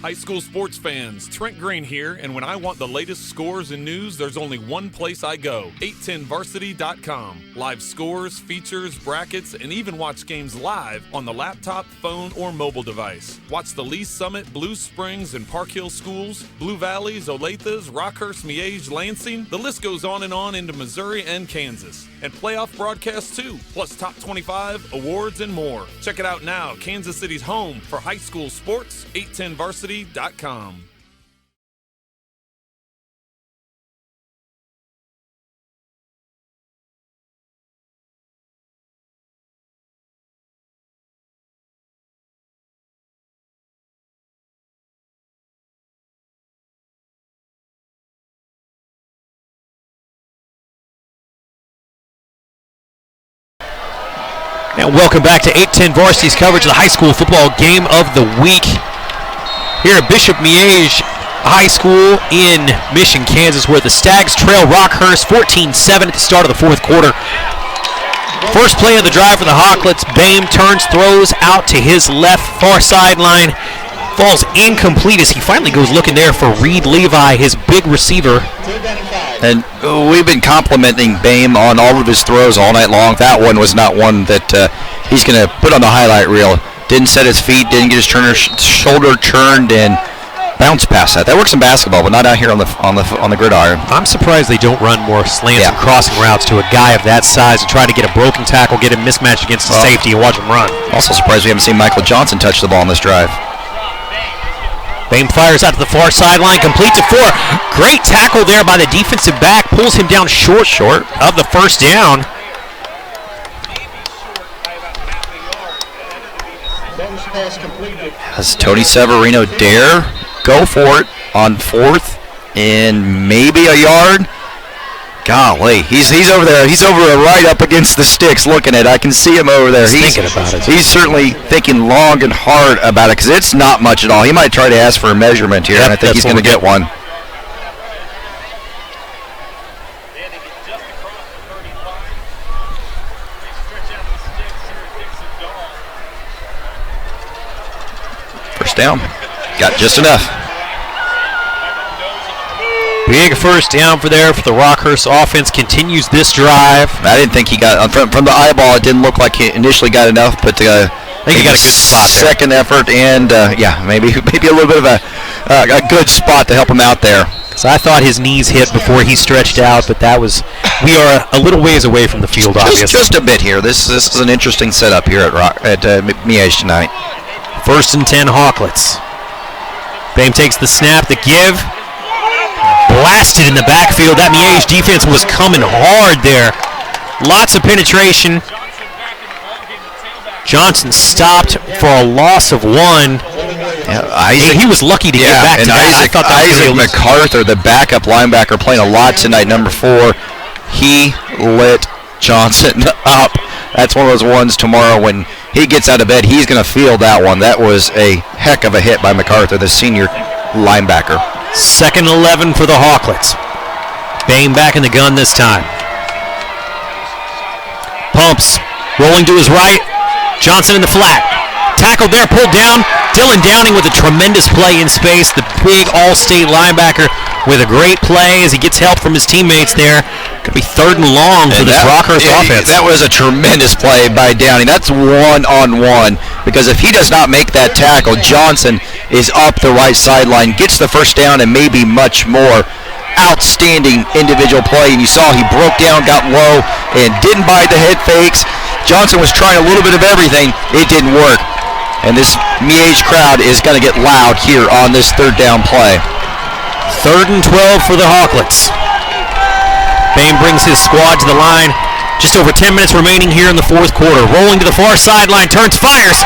High school sports fans, Trent Green here, and when I want the latest scores and news, there's only one place I go, 810varsity.com. Live scores, features, brackets, and even watch games live on the laptop, phone, or mobile device. Watch the Lee Summit, Blue Springs, and Park Hill schools, Blue Valleys, Olathes, Rockhurst, Miege, Lansing. The list goes on and on into Missouri and Kansas. And playoff broadcasts too, plus top 25, awards, and more. Check it out now, Kansas City's home for high school sports, 810varsity.com. Now welcome back to 810 Varsity's coverage of the high school football game of the week here at Bishop Miege High School in Mission, Kansas, where the Stags trail Rockhurst 14-7 at the start of the fourth quarter. First play of the drive for the Hawklets. Bame turns, throws out to his left far sideline. Falls incomplete as he finally goes looking there for Reed Levi, his big receiver. And we've been complimenting Bame on all of his throws all night long. That one was not one that he's going to put on the highlight reel. Didn't set his feet, didn't get his shoulder turned, and bounced past that. That works in basketball, but not out here on the gridiron. I'm surprised they don't run more slants and crossing routes to a guy of that size and try to get a broken tackle, get him mismatched against the safety, and watch him run. Also surprised we haven't seen Michael Johnson touch the ball on this drive. Bame fires out to the far sideline, completes it for. Great tackle there by the defensive back, pulls him down short of the first down. Does Tony Severino dare go for it on fourth and maybe a yard? Golly, he's over there. He's over right up against the sticks looking at it. I can see him over there. He's thinking about it. He's certainly thinking long and hard about it because it's not much at all. He might try to ask for a measurement here, and I think he's going to get one. First down. Got just enough. Big first down for the Rockhurst offense. Continues this drive. I didn't think he got from the eyeball. It didn't look like he initially got enough, but I think he got a good spot there. Second effort, and maybe a little bit of a good spot to help him out there. So I thought his knees hit before he stretched out, but we are a little ways away from the field, obviously. Just a bit here. This is an interesting setup here at Miege tonight. 1st and 10 Hawklets. Bame takes the snap, the give. Blasted in the backfield. That Miege defense was coming hard there. Lots of penetration. Johnson stopped for a loss of 1. Yeah, he was lucky to get back to that. Isaac MacArthur, the backup linebacker, playing a lot tonight, number 4. He lit Johnson up. That's one of those ones tomorrow when he gets out of bed, he's going to feel that one. That was a heck of a hit by MacArthur, the senior linebacker. 2nd and 11 for the Hawklets. Bame back in the gun this time. Pumps, rolling to his right. Johnson in the flat. Tackled there, pulled down. Dylan Downing with a tremendous play in space. The big all-state linebacker with a great play as he gets help from his teammates there. Could be 3rd and long for this Rockhurst offense. That was a tremendous play by Downing. That's one-on-one, because if he does not make that tackle, Johnson is up the right sideline, gets the first down, and maybe much more. Outstanding individual play, and you saw he broke down, got low, and didn't buy the head fakes. Johnson was trying a little bit of everything. It didn't work. And this Miege crowd is going to get loud here on this 3rd down play. 3rd and 12 for the Hawklets. Bame brings his squad to the line. Just over 10 minutes remaining here in the fourth quarter. Rolling to the far sideline, turns, fires.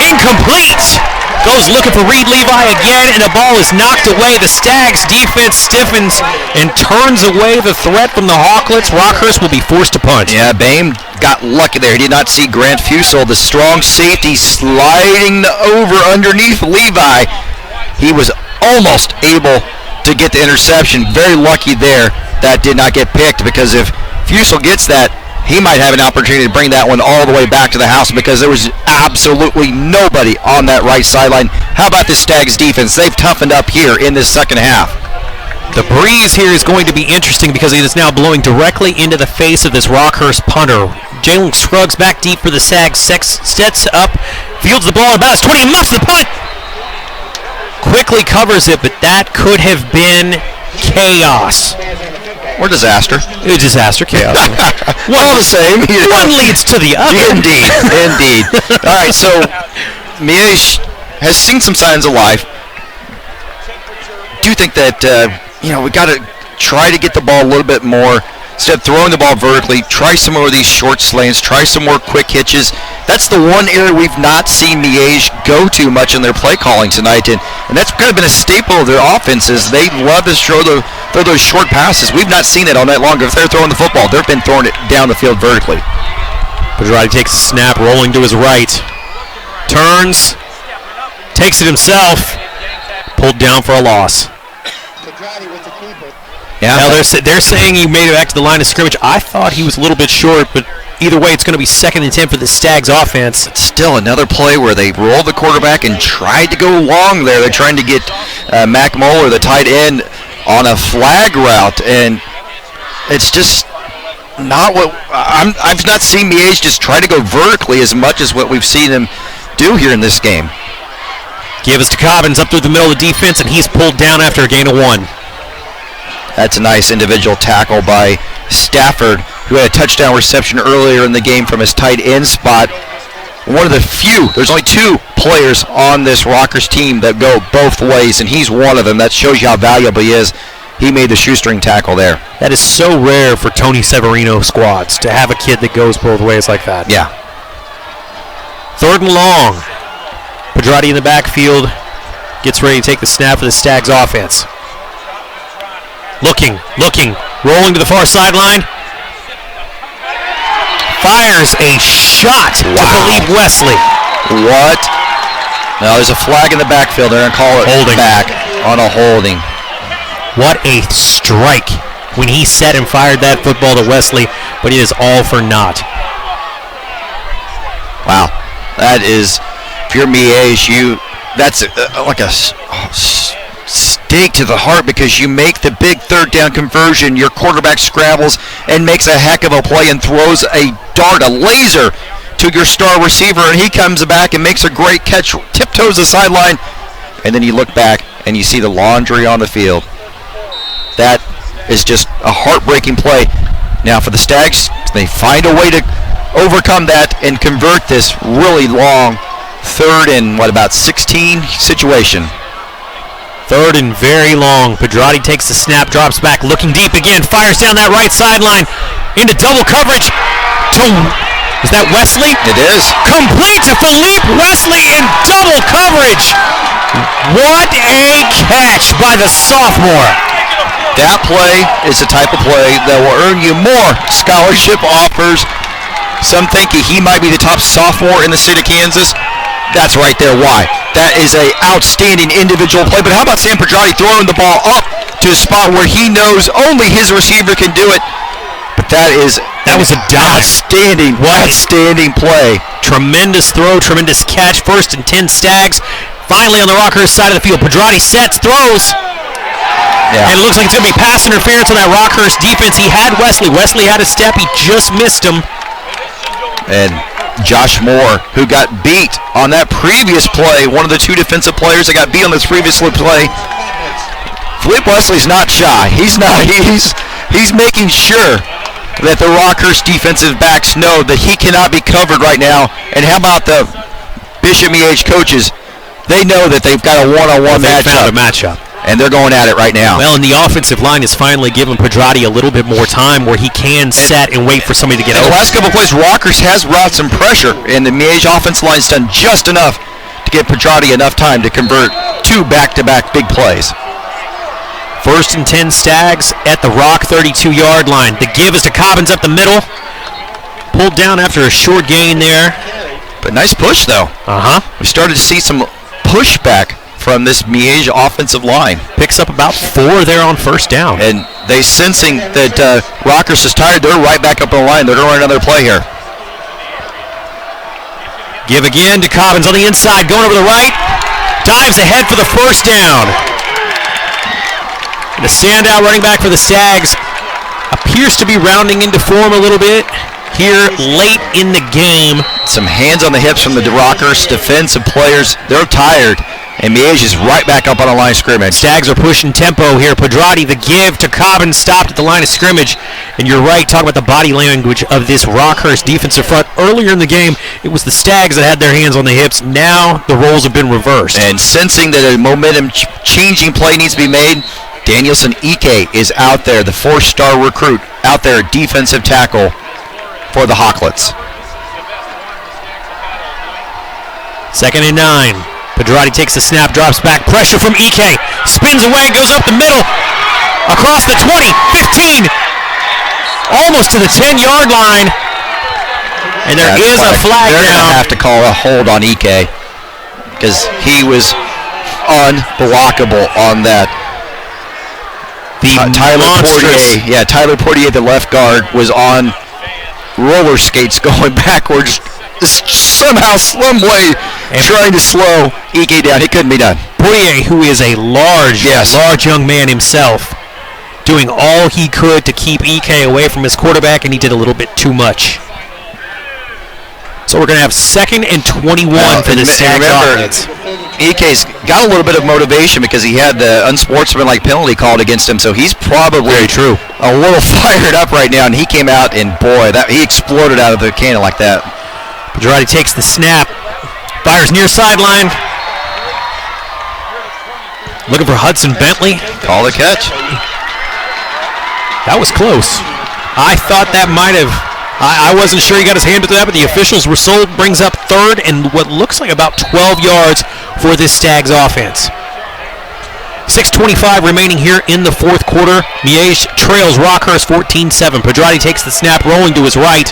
Incomplete! Goes looking for Reed Levi again, and the ball is knocked away. The Stags defense stiffens and turns away the threat from the Hawklets. Rockhurst will be forced to punt. Yeah, Bame got lucky there. He did not see Grant Fusel, the strong safety, sliding over underneath Levi. He was almost able to get the interception. Very lucky there. That did not get picked, because if Fusel gets that, he might have an opportunity to bring that one all the way back to the house, because there was absolutely nobody on that right sideline. How about the Stags defense? They've toughened up here in this second half. The breeze here is going to be interesting because it is now blowing directly into the face of this Rockhurst punter. Jalen Scruggs back deep for the Stags, sets up, fields the ball about his 20, muffs the punt. Quickly covers it, but that could have been chaos. Or disaster. Disaster, chaos. All the same. One leads to the other. Indeed, indeed. All right, so Miege has seen some signs of life. Do you think that, we got to try to get the ball a little bit more, instead of throwing the ball vertically, try some more of these short slants, try some more quick hitches. That's the one area we've not seen Miege go to much in their play calling tonight, and that's kind of been a staple of their offenses. They love to throw those short passes. We've not seen it all night long. If they're throwing the football, they've been throwing it down the field vertically. Pedrati takes the snap, rolling to his right. Turns, takes it himself, pulled down for a loss. Yeah, now they're saying he made it back to the line of scrimmage. I thought he was a little bit short, but either way, it's going to be 2nd and 10 for the Stags offense. It's still another play where they rolled the quarterback and tried to go long there. They're trying to get Mac Moeller, the tight end, on a flag route, and it's just not what I've not seen Miege just try to go vertically as much as what we've seen him do here in this game. Give us to Cobbins up through the middle of the defense, and he's pulled down after a gain of 1. That's a nice individual tackle by Stafford, who had a touchdown reception earlier in the game from his tight end spot. One of the few, there's only 2 players on this Rockhurst team that go both ways, and he's one of them. That shows you how valuable he is. He made the shoestring tackle there. That is so rare for Tony Severino squads, to have a kid that goes both ways like that. Yeah. 3rd and long. Pedrati in the backfield gets ready to take the snap for the Stags offense. Looking, rolling to the far sideline. Fires a shot to Philippe Wesley. What? Now there's a flag in the backfield. They're going to call it holding. Back on a holding. What a strike when he set and fired that football to Wesley, but it is all for naught. Wow. That is, if you're Miege, that's like a stake to the heart, because you make the big 3rd down conversion. Your quarterback scrambles and makes a heck of a play and throws a dart, a laser, to your star receiver, and he comes back and makes a great catch, tiptoes the sideline, and then you look back and you see the laundry on the field. That is just a heartbreaking play. Now for the Stags, they find a way to overcome that and convert this really long 3rd and about 16 situation. 3rd and very long. Pedrati takes the snap, drops back, looking deep again, fires down that right sideline into double coverage. Is that Wesley? It is. Complete to Philippe Wesley in double coverage. What a catch by the sophomore. That play is the type of play that will earn you more scholarship offers. Some think he might be the top sophomore in the state of Kansas. That's right there why. That is an outstanding individual play. But how about Sam Pedrati throwing the ball up to a spot where he knows only his receiver can do it? But that was a outstanding play. Tremendous throw, tremendous catch. 1st and 10 Stags. Finally on the Rockhurst side of the field. Pedrati sets, throws. Yeah. And it looks like it's going to be pass interference on that Rockhurst defense. He had Wesley. Wesley had a step. He just missed him. And Josh Moore, who got beat on that previous play, one of the 2 defensive players that got beat on this previous play. Philippe Wesley's not shy. He's making sure that the Rockhurst defensive backs know that he cannot be covered right now. And how about the Bishop Miege coaches? They know that they've got a one-on-one matchup. Found a matchup. and they're going at it right now. Well, and the offensive line is finally giving Pedrati a little bit more time where he can set and wait for somebody to get open. open. The last couple of plays, Rockhurst has brought some pressure, and the Miege offensive line's done just enough to give Pedrati enough time to convert 2 back-to-back big plays. 1st and 10 Stags at the Rock 32-yard line. The give is to Cobbins up the middle. Pulled down after a short gain there. But nice push, though. We started to see some pushback from this Miege offensive line. Picks up about 4 there on 1st down. And they sensing that Rockhurst is tired, they're right back up on the line. They're going to run another play here. Give again to Cobbins on the inside, going over the right. Dives ahead for the 1st down. And the standout running back for the Stags appears to be rounding into form a little bit here late in the game. Some hands on the hips from the Rockhurst defensive players. They're tired. And Miege is right back up on the line of scrimmage. Stags are pushing tempo here. Pedrati, the give to Cobbins, stopped at the line of scrimmage. And you're right, talk about the body language of this Rockhurst defensive front. Earlier in the game, it was the Stags that had their hands on the hips. Now the roles have been reversed. And sensing that a momentum changing play needs to be made, Danielson Ike is out there, the 4-star recruit, out there, defensive tackle for the Hawklets. 2nd and 9. Pedrati takes the snap, drops back, pressure from Ike, spins away, goes up the middle, across the 20, 15, almost to the 10-yard line, and there is a flag down. They're going to have to call a hold on Ike because he was unblockable on that. Tyler Portier, the left guard, was on roller skates going backwards, somehow some way trying to slow Ike down. It couldn't be done. Portier, who is a large young man himself, doing all he could to keep Ike away from his quarterback, and he did a little bit too much. So we're going to have 2nd and 21 for the Stags offense. Ike's got a little bit of motivation because he had the unsportsmanlike penalty called against him, so he's probably a little fired up right now, and he came out, and boy, he exploded out of the cannon like that. Pedrati takes the snap, fires near sideline. Looking for Hudson Bentley. Call the catch. That was close. I thought that might have... I wasn't sure he got his hand to that, but the officials were sold. Brings up 3rd and what looks like about 12 yards for this Stags offense. 6:25 remaining here in the 4th quarter. Miege trails Rockhurst 14-7. Pedrati takes the snap, rolling to his right.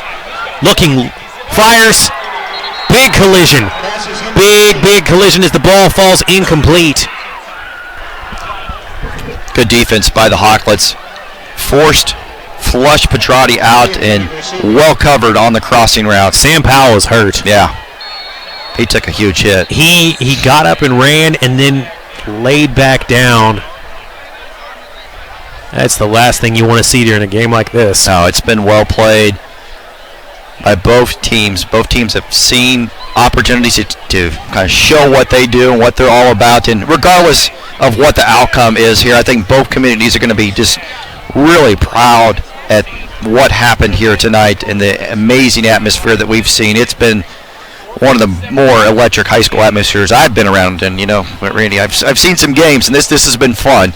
Looking, fires. Big collision. Big collision as the ball falls incomplete. Good defense by the Hawklets. Forced flush Pedrati out and well covered on the crossing route. Sam Powell is hurt. Yeah. He took a huge hit. He got up and ran and then laid back down. That's the last thing you want to see during a game like this. No, it's been well played by both teams. Both teams have seen opportunities to kind of show what they do and what they're all about. And regardless of what the outcome is here, I think both communities are going to be just really proud at what happened here tonight and the amazing atmosphere that we've seen. It's been one of the more electric high school atmospheres I've been around. And, you know, Randy, I've seen some games, and this has been fun.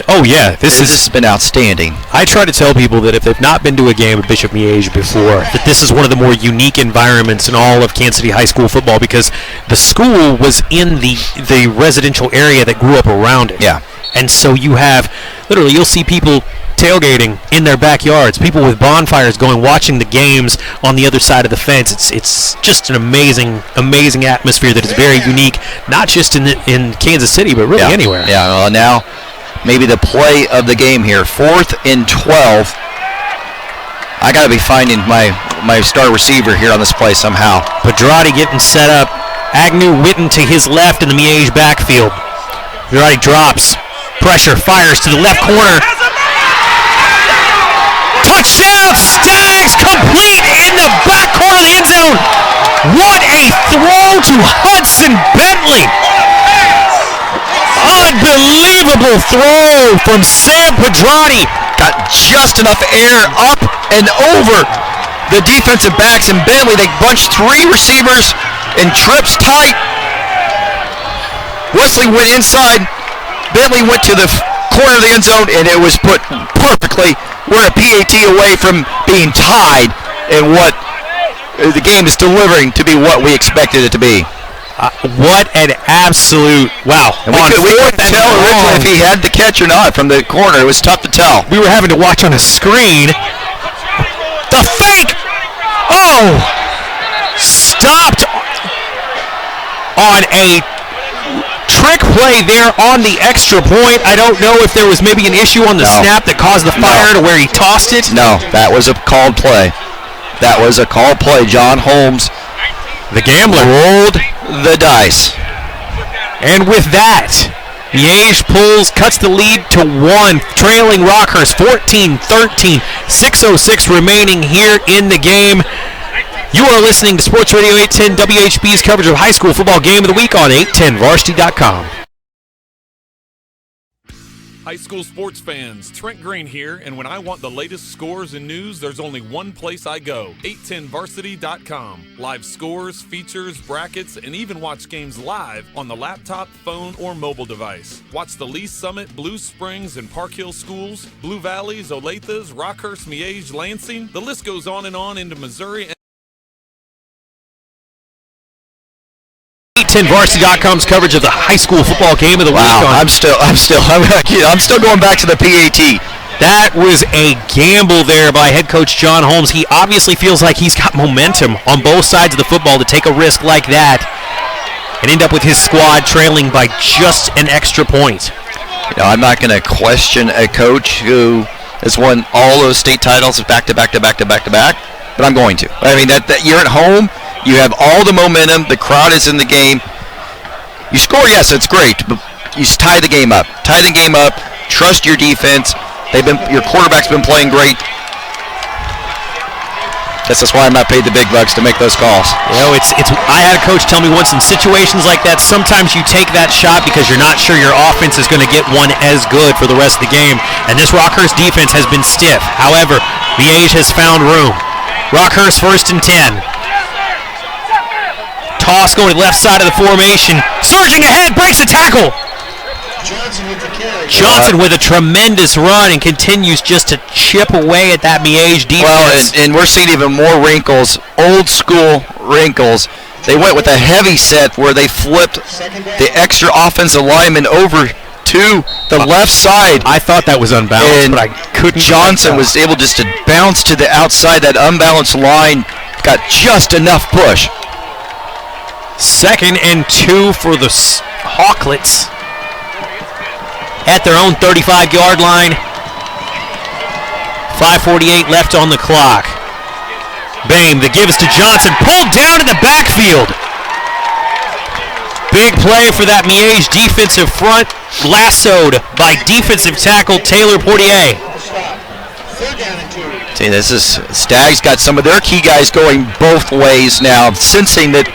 Oh, yeah. This has been outstanding. I try to tell people that if they've not been to a game at Bishop Miege before, that this is one of the more unique environments in all of Kansas City high school football because the school was in the residential area that grew up around it. Yeah. And so you have, literally, you'll see people tailgating in their backyards, people with bonfires going, watching the games on the other side of the fence. It's just an amazing atmosphere that is very unique, not just in Kansas City, but really anywhere. Yeah, well, now maybe the play of the game here. 4th and 12. I got to be finding my star receiver here on this play somehow. Pedrati getting set up. Agnew Witten to his left in the Miege backfield. Pedrati drops. Pressure, fires to the left corner. Touchdown, Stags, complete in the back corner of the end zone. What a throw to Hudson Bentley. Unbelievable throw from Sam Pedrati. Got just enough air up and over the defensive backs, and Bentley, they bunched 3 receivers and trips tight. Wesley went inside, Bentley went to the corner of the end zone, and it was put perfectly. We're a PAT away from being tied in what the game is delivering to be what we expected it to be. What an absolute, wow. And we couldn't tell originally if he had the catch or not from the corner. It was tough to tell. We were having to watch on a screen. The fake! Oh! Stopped on a trick play there on the extra point. I don't know if there was maybe an issue on the snap that caused the fire to where he tossed it. No, that was a called play. That was a called play. John Holmes, the gambler, rolled the dice. And with that, Miege cuts the lead to 1, trailing Rockhurst 14-13, 6:06 remaining here in the game. You are listening to Sports Radio 810 WHB's coverage of high school football game of the week on 810varsity.com. High school sports fans, Trent Green here, and when I want the latest scores and news, there's only one place I go, 810varsity.com. Live scores, features, brackets, and even watch games live on the laptop, phone, or mobile device. Watch the Lee Summit, Blue Springs, and Park Hill schools, Blue Valleys, Olathes, Rockhurst, Miege, Lansing. The list goes on and on into Missouri. 810varsity.com's coverage of the high school football game of the week. I'm still going back to the PAT. That was a gamble there by head coach John Holmes. He obviously feels like he's got momentum on both sides of the football to take a risk like that and end up with his squad trailing by just an extra point. I'm not going to question a coach who has won all those state titles back to back, but I'm going to. I mean, that you're at home. You have all the momentum. The crowd is in the game. You score, yes, it's great, but you tie the game up. Trust your defense. Your quarterback's been playing great. Guess that's why I'm not paid the big bucks to make those calls. I had a coach tell me once in situations like that, sometimes you take that shot because you're not sure your offense is going to get one as good for the rest of the game. And this Rockhurst defense has been stiff. However, Miege has found room. Rockhurst 1st and 10. Toss going to the left side of the formation. Surging ahead, breaks a tackle. Johnson with a tremendous run and continues just to chip away at that Miege defense. Well, and we're seeing even more wrinkles, old school wrinkles. They went with a heavy set where they flipped the extra offensive lineman over to the left side. I thought that was unbalanced, but I couldn't. Johnson was able just to bounce to the outside. That unbalanced line got just enough push. 2nd and 2 for the Hawklets at their own 35-yard line. 5:48 left on the clock. Boehm, the give is to Johnson, pulled down in the backfield. Big play for that Miege defensive front, lassoed by defensive tackle Taylor Portier. See, Stags got some of their key guys going both ways now, sensing that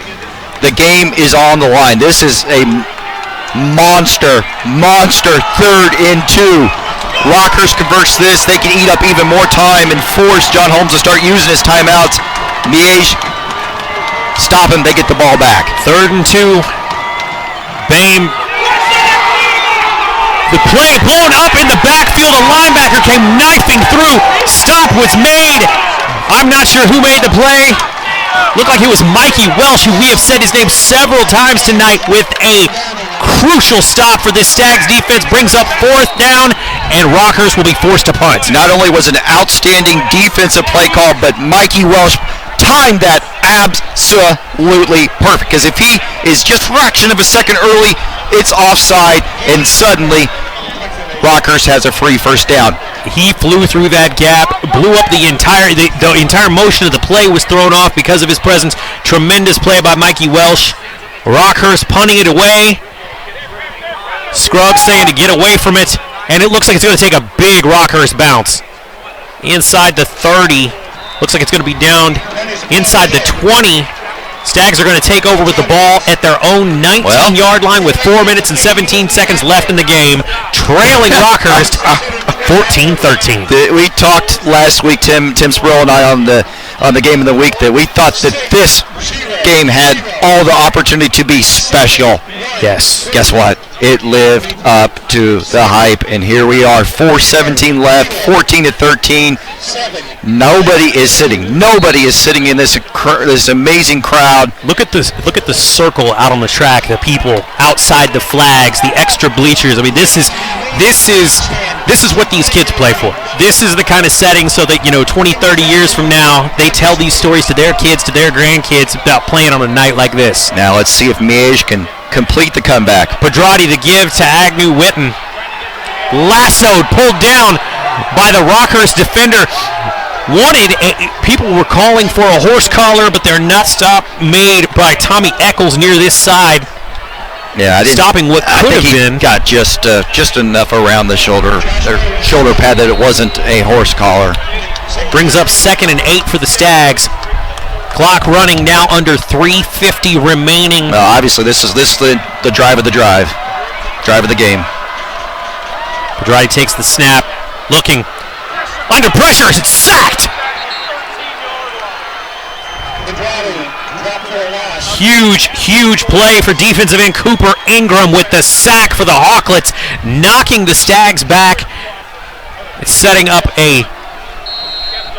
the game is on the line. This is a monster 3rd and 2. Rockhurst converts this. They can eat up even more time and force John Holmes to start using his timeouts. Miege, stop him. They get the ball back. 3rd and 2. Boehm. The play blown up in the backfield. A linebacker came knifing through. Stop was made. I'm not sure who made the play. Looked like it was Mikey Welsh, who we have said his name several times tonight, with a crucial stop for this Stags defense. Brings up 4th down, and Rockhurst will be forced to punt. Not only was it an outstanding defensive play call, but Mikey Welsh timed that absolutely perfect. Because if he is just a fraction of a second early, it's offside, and suddenly Rockhurst has a free 1st down. He flew through that gap, blew up the entire motion of the play was thrown off because of his presence. Tremendous play by Mikey Welsh. Rockhurst punting it away. Scruggs saying to get away from it, and it looks like it's going to take a big Rockhurst bounce. Inside the 30. Looks like it's going to be down inside the 20. Stags are going to take over with the ball at their own 19-yard line with 4 minutes and 17 seconds left in the game, trailing Rockhurst 14-13. We talked last week, Tim Sproul and I, on the game of the week, that we thought that this game had all the opportunity to be special. Yes. Guess what? It lived up to the hype, and here we are, 4:17 left, 14-13. Nobody is sitting. Nobody is sitting in this amazing crowd. Look at this. Look at the circle out on the track. The people outside the flags, the extra bleachers. I mean, this is what these kids play for. This is the kind of setting so that 20, 30 years from now, they tell these stories to their kids, to their grandkids about playing on a night like this. Now let's see if Miege can complete the comeback. Pedrati to give to Agnew Witten. Lassoed, pulled down by the Rockhurst defender. People were calling for a horse collar, but their nut stop made by Tommy Eccles near this side. Yeah, stopping what could have been. Got just enough around the shoulder pad that it wasn't a horse collar. Brings up 2nd and 8 for the Stags. Clock running now under 3:50 remaining. Obviously, this is the drive of the drive of the game. Pedrati takes the snap, looking under pressure. It's sacked. Huge play for defensive end Cooper Ingram with the sack for the Hawklets, knocking the Stags back. It's setting up a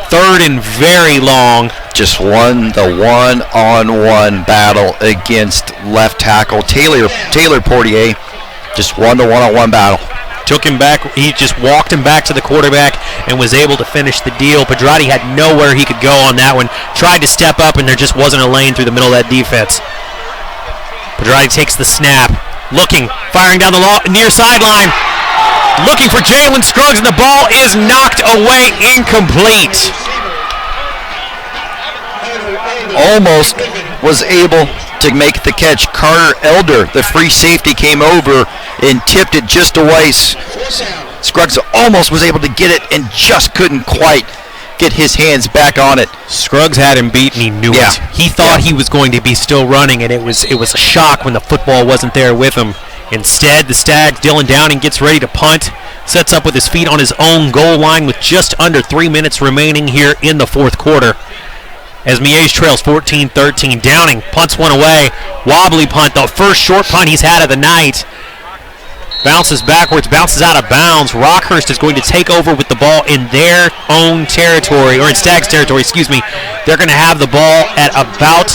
3rd and very long. Just won the one-on-one battle against left tackle Taylor Portier. Just won the one-on-one battle. Took him back. He just walked him back to the quarterback and was able to finish the deal. Pedrati had nowhere he could go on that one. Tried to step up, and there just wasn't a lane through the middle of that defense. Pedrati takes the snap. Looking, firing down the near sideline. Looking for Jalen Scruggs, and the ball is knocked away, incomplete. Almost was able to make the catch. Carter Elder, the free safety, came over and tipped it just away. Scruggs almost was able to get it and just couldn't quite get his hands back on it. Scruggs had him beat, and he knew it. He thought he was going to be still running, and it was a shock when the football wasn't there with him. Instead, the Stags, Dylan Downing gets ready to punt, sets up with his feet on his own goal line with just under 3 minutes remaining here in the 4th quarter. As Miege trails 14-13, Downing punts one away. Wobbly punt, the first short punt he's had of the night. Bounces backwards, bounces out of bounds. Rockhurst is going to take over with the ball in their own territory, or in Stags territory, excuse me. They're going to have the ball at about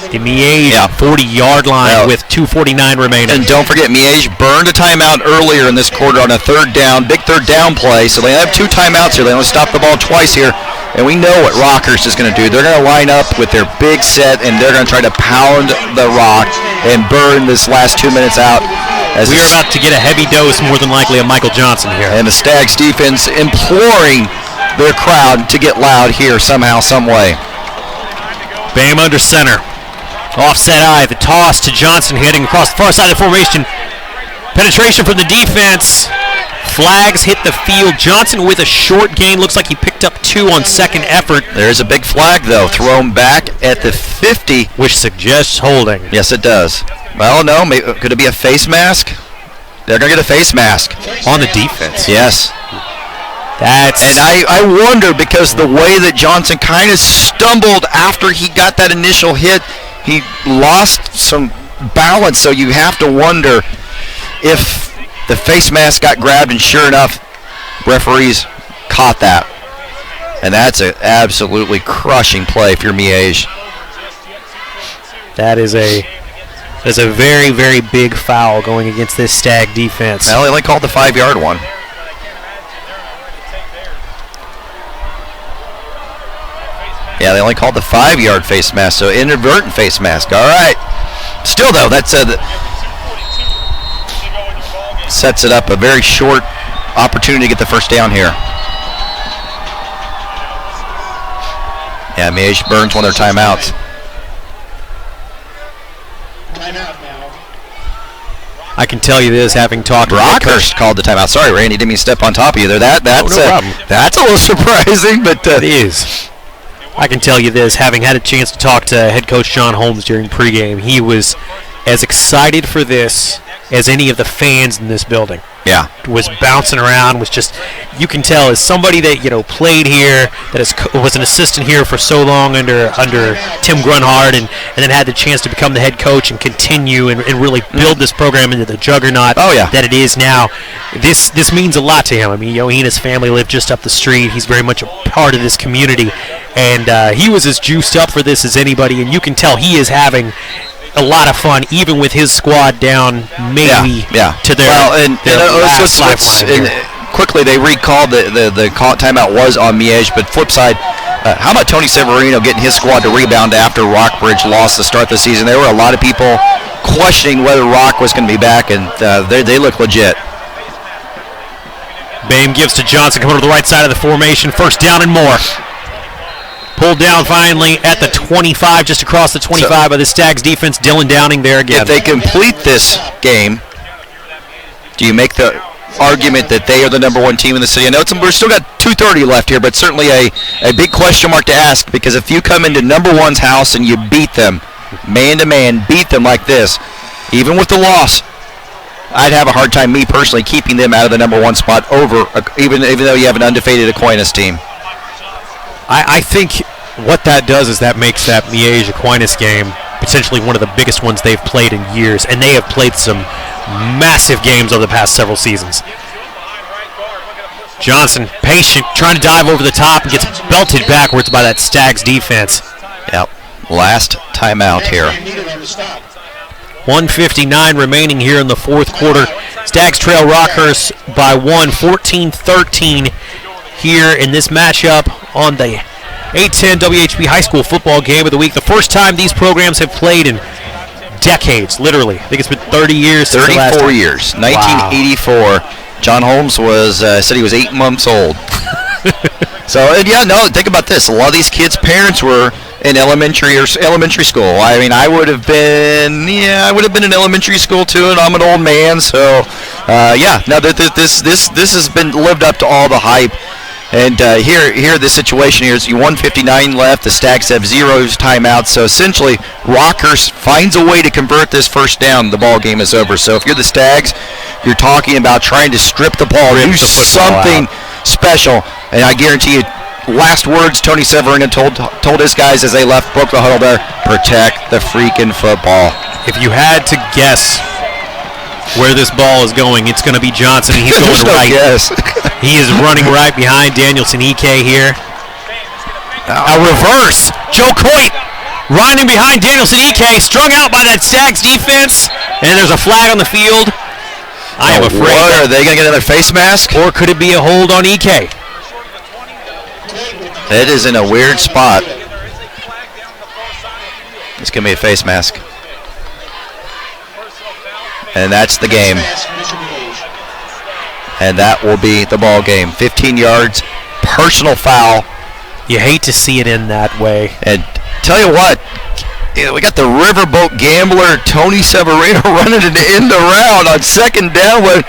the Miege 40-yard line with 2:49 remaining. And don't forget, Miege burned a timeout earlier in this quarter on a big third down play, so they have 2 timeouts here. They only stop the ball twice here, and we know what Rockhurst is going to do. They're going to line up with their big set, and they're going to try to pound the rock and burn this last 2 minutes out. As we are about to get a heavy dose, more than likely, of Michael Johnson here. And the Stags defense imploring their crowd to get loud here somehow, some way. Bam under center. Offset eye, the toss to Johnson heading across the far side of the formation. Penetration from the defense. Flags hit the field. Johnson with a short gain. Looks like he picked up 2 on second effort. There's a big flag, though, thrown back at the 50. Which suggests holding. Yes, it does. Well, no, could it be a face mask? They're going to get a face mask. On the defense. Yes. And I wonder, because the way that Johnson kind of stumbled after he got that initial hit, he lost some balance, so you have to wonder if the face mask got grabbed, and sure enough, referees caught that. And that's an absolutely crushing play for Miege. That is a very, very big foul going against this Stag defense. Well, they only called the 5-yard one. Yeah, they only called the 5-yard face mask, so inadvertent face mask. All right. Still, though, that's sets it up a very short opportunity to get the first down here. Yeah, Miege burns one of their timeouts. I can tell you this, having talked to Rockhurst called the timeout. Sorry, Randy, didn't mean to step on top of you there. That's no problem. That's a little surprising, but it is. I can tell you this, having had a chance to talk to head coach John Holmes during pregame, he was as excited for this as any of the fans in this building. Yeah. Was bouncing around, was just, you can tell as somebody that, played here, was an assistant here for so long under Tim Grunhard, and then had the chance to become the head coach and continue and really build this program into the juggernaut that it is now. This means a lot to him. I mean, he and his family live just up the street. He's very much a part of this community, and he was as juiced up for this as anybody, and you can tell he is having a lot of fun, even with his squad down maybe to their last lifeline. Quickly, they recalled the timeout was on Miege, but flip side, how about Tony Severino getting his squad to rebound after Rockbridge lost to start the season? There were a lot of people questioning whether Rock was going to be back, and they look legit. Boehm gives to Johnson, coming to the right side of the formation. First down and more. Pulled down finally at the 25, just across the 25 by the Stags defense. Dylan Downing there again. If they complete this game, do you make the argument that they are the number one team in the city? I know we're still got 2:30 left here, but certainly a big question mark to ask, because if you come into number one's house and you beat them, man-to-man, beat them like this, even with the loss, I'd have a hard time, me personally, keeping them out of the number one spot over, even though you have an undefeated Aquinas team. I think what that does is that makes that Miege-Aquinas game potentially one of the biggest ones they've played in years, and they have played some massive games over the past several seasons. Johnson, patient, trying to dive over the top, and gets belted backwards by that Stags defense. Yep, last timeout here. 1:59 remaining here in the fourth quarter. Stags trail Rockhurst by 1, 14-13 here in this matchup on the 810 WHB High School football game of the week. The first time these programs have played in decades, literally. I think it's been 30 years. 34 years. 1984. Wow. John Holmes said he was 8 months old. Think about this. A lot of these kids' parents were in elementary school. I mean, I would have been in elementary school too, and I'm an old man, so this has been lived up to all the hype. And here the situation here is 1:59 left. The Stags have 0 timeouts. So essentially, Rockhurst finds a way to convert this first down. The ball game is over. So if you're the Stags, you're talking about trying to strip the ball, do something special. And I guarantee you, last words Tony Severino told his guys as they broke the huddle there: protect the freaking football. If you had to guess where this ball is going, it's going to be Johnson. He's going right. Yes. He is running right behind Danielson Ike here. A reverse. Joe Coit running behind Danielson Ike, strung out by that Stags defense, and there's a flag on the field. I am afraid. Are they going to get another face mask? Or could it be a hold on Ike? It is in a weird spot. It's going to be a face mask. And that's the game. And that will be the ball game. 15 yards, personal foul. You hate to see it in that way. And tell you what, we got the riverboat gambler Tony Severino running to end around on second down when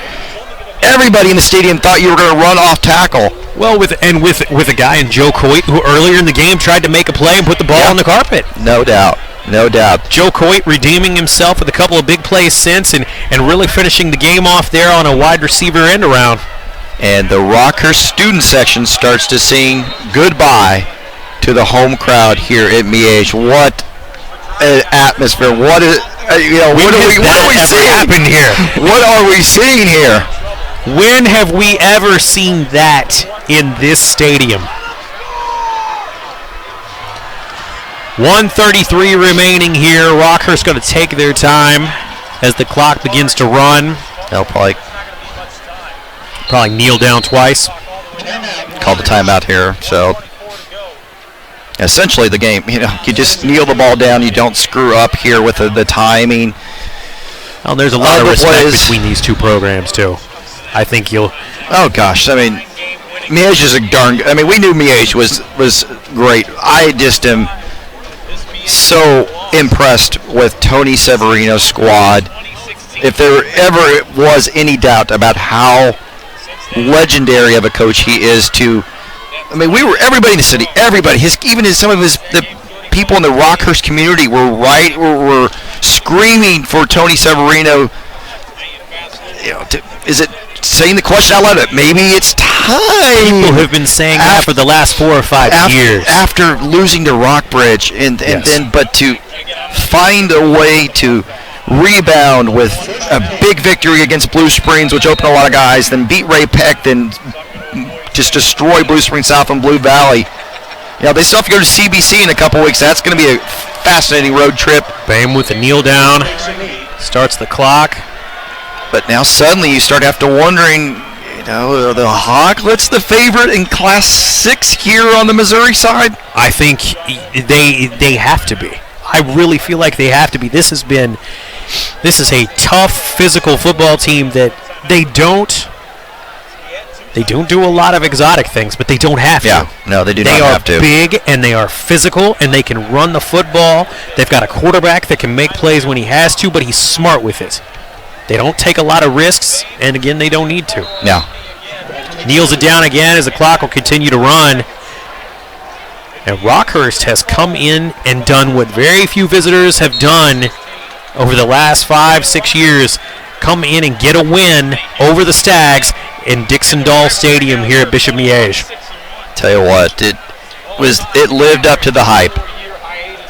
everybody in the stadium thought you were going to run off tackle. Well, with a guy in Joe Coit who earlier in the game tried to make a play and put the ball on the carpet. No doubt. No doubt. Joe Coit redeeming himself with a couple of big plays since and really finishing the game off there on a wide receiver end around. And the Rockhurst student section starts to sing goodbye to the home crowd here at Miege. What an atmosphere. What are we seeing here? What are we seeing here? When have we ever seen that in this stadium? 1:33 remaining here. Rockhurst going to take their time as the clock begins to run. They'll probably kneel down twice. Call the timeout here. So essentially the game, you just kneel the ball down. You don't screw up here with the timing. Well, there's a lot of respect between these two programs too. I think you'll. Oh gosh, I mean, Miege is we knew Miege was great. I just am so impressed with Tony Severino's squad. If there ever was any doubt about how legendary of a coach he is, everybody in the city, some of the people in the Rockhurst community were screaming for Tony Severino. Is it saying the question out loud. Maybe it's time. People have been saying that for the last 4 or 5 years. After losing to Rockbridge, and then to find a way to rebound with a big victory against Blue Springs, which opened a lot of guys, then beat Ray Peck, then just destroy Blue Springs South and Blue Valley. They still have to go to CBC in a couple weeks. That's going to be a fascinating road trip. Bam with the kneel down. Starts the clock. But now suddenly you start after wondering, are the Hawklets the favorite in Class 6 here on the Missouri side? I think they have to be. I really feel like they have to be. This is a tough physical football team that they don't do a lot of exotic things, but they don't have to. Yeah, no, they do not have to. They are big, and they are physical, and they can run the football. They've got a quarterback that can make plays when he has to, but he's smart with it. They don't take a lot of risks, and again, they don't need to. No. Kneels it down again as the clock will continue to run. And Rockhurst has come in and done what very few visitors have done over the last 5-6 years. Come in and get a win over the Stags in Dixon-Dahl Stadium here at Bishop Miege. Tell you what, it lived up to the hype.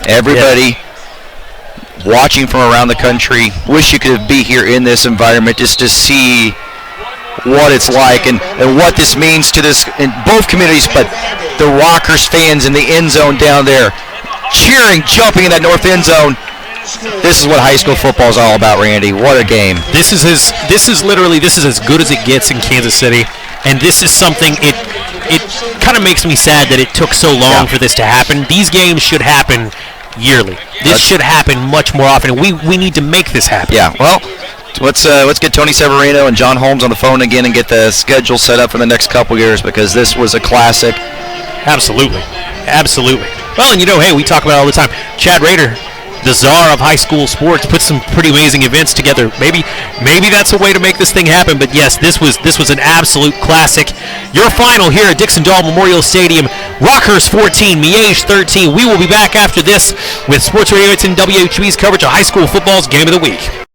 Everybody watching from around the country wish you could be here in this environment just to see what it's like and what this means to this in both communities, but the Rockhurst fans in the end zone down there cheering, jumping in that north end zone. This is what high school football is all about, Randy. What a game. This is as good as it gets in Kansas City, and this is something it kind of makes me sad that it took so long for this to happen. These games should happen yearly. This should happen much more often. We need to make this happen. Yeah. Well, let's get Tony Severino and John Holmes on the phone again and get the schedule set up for the next couple years, because this was a classic. Absolutely. Well, and hey, we talk about it all the time. Chad Rader, the czar of high school sports, put some pretty amazing events together. Maybe that's a way to make this thing happen. But yes, this was an absolute classic. Your final here at Dixon-Dahl Memorial Stadium. Rockhurst 14, Miege 13. We will be back after this with Sports Radio 810 WHB's coverage of high school football's Game of the Week.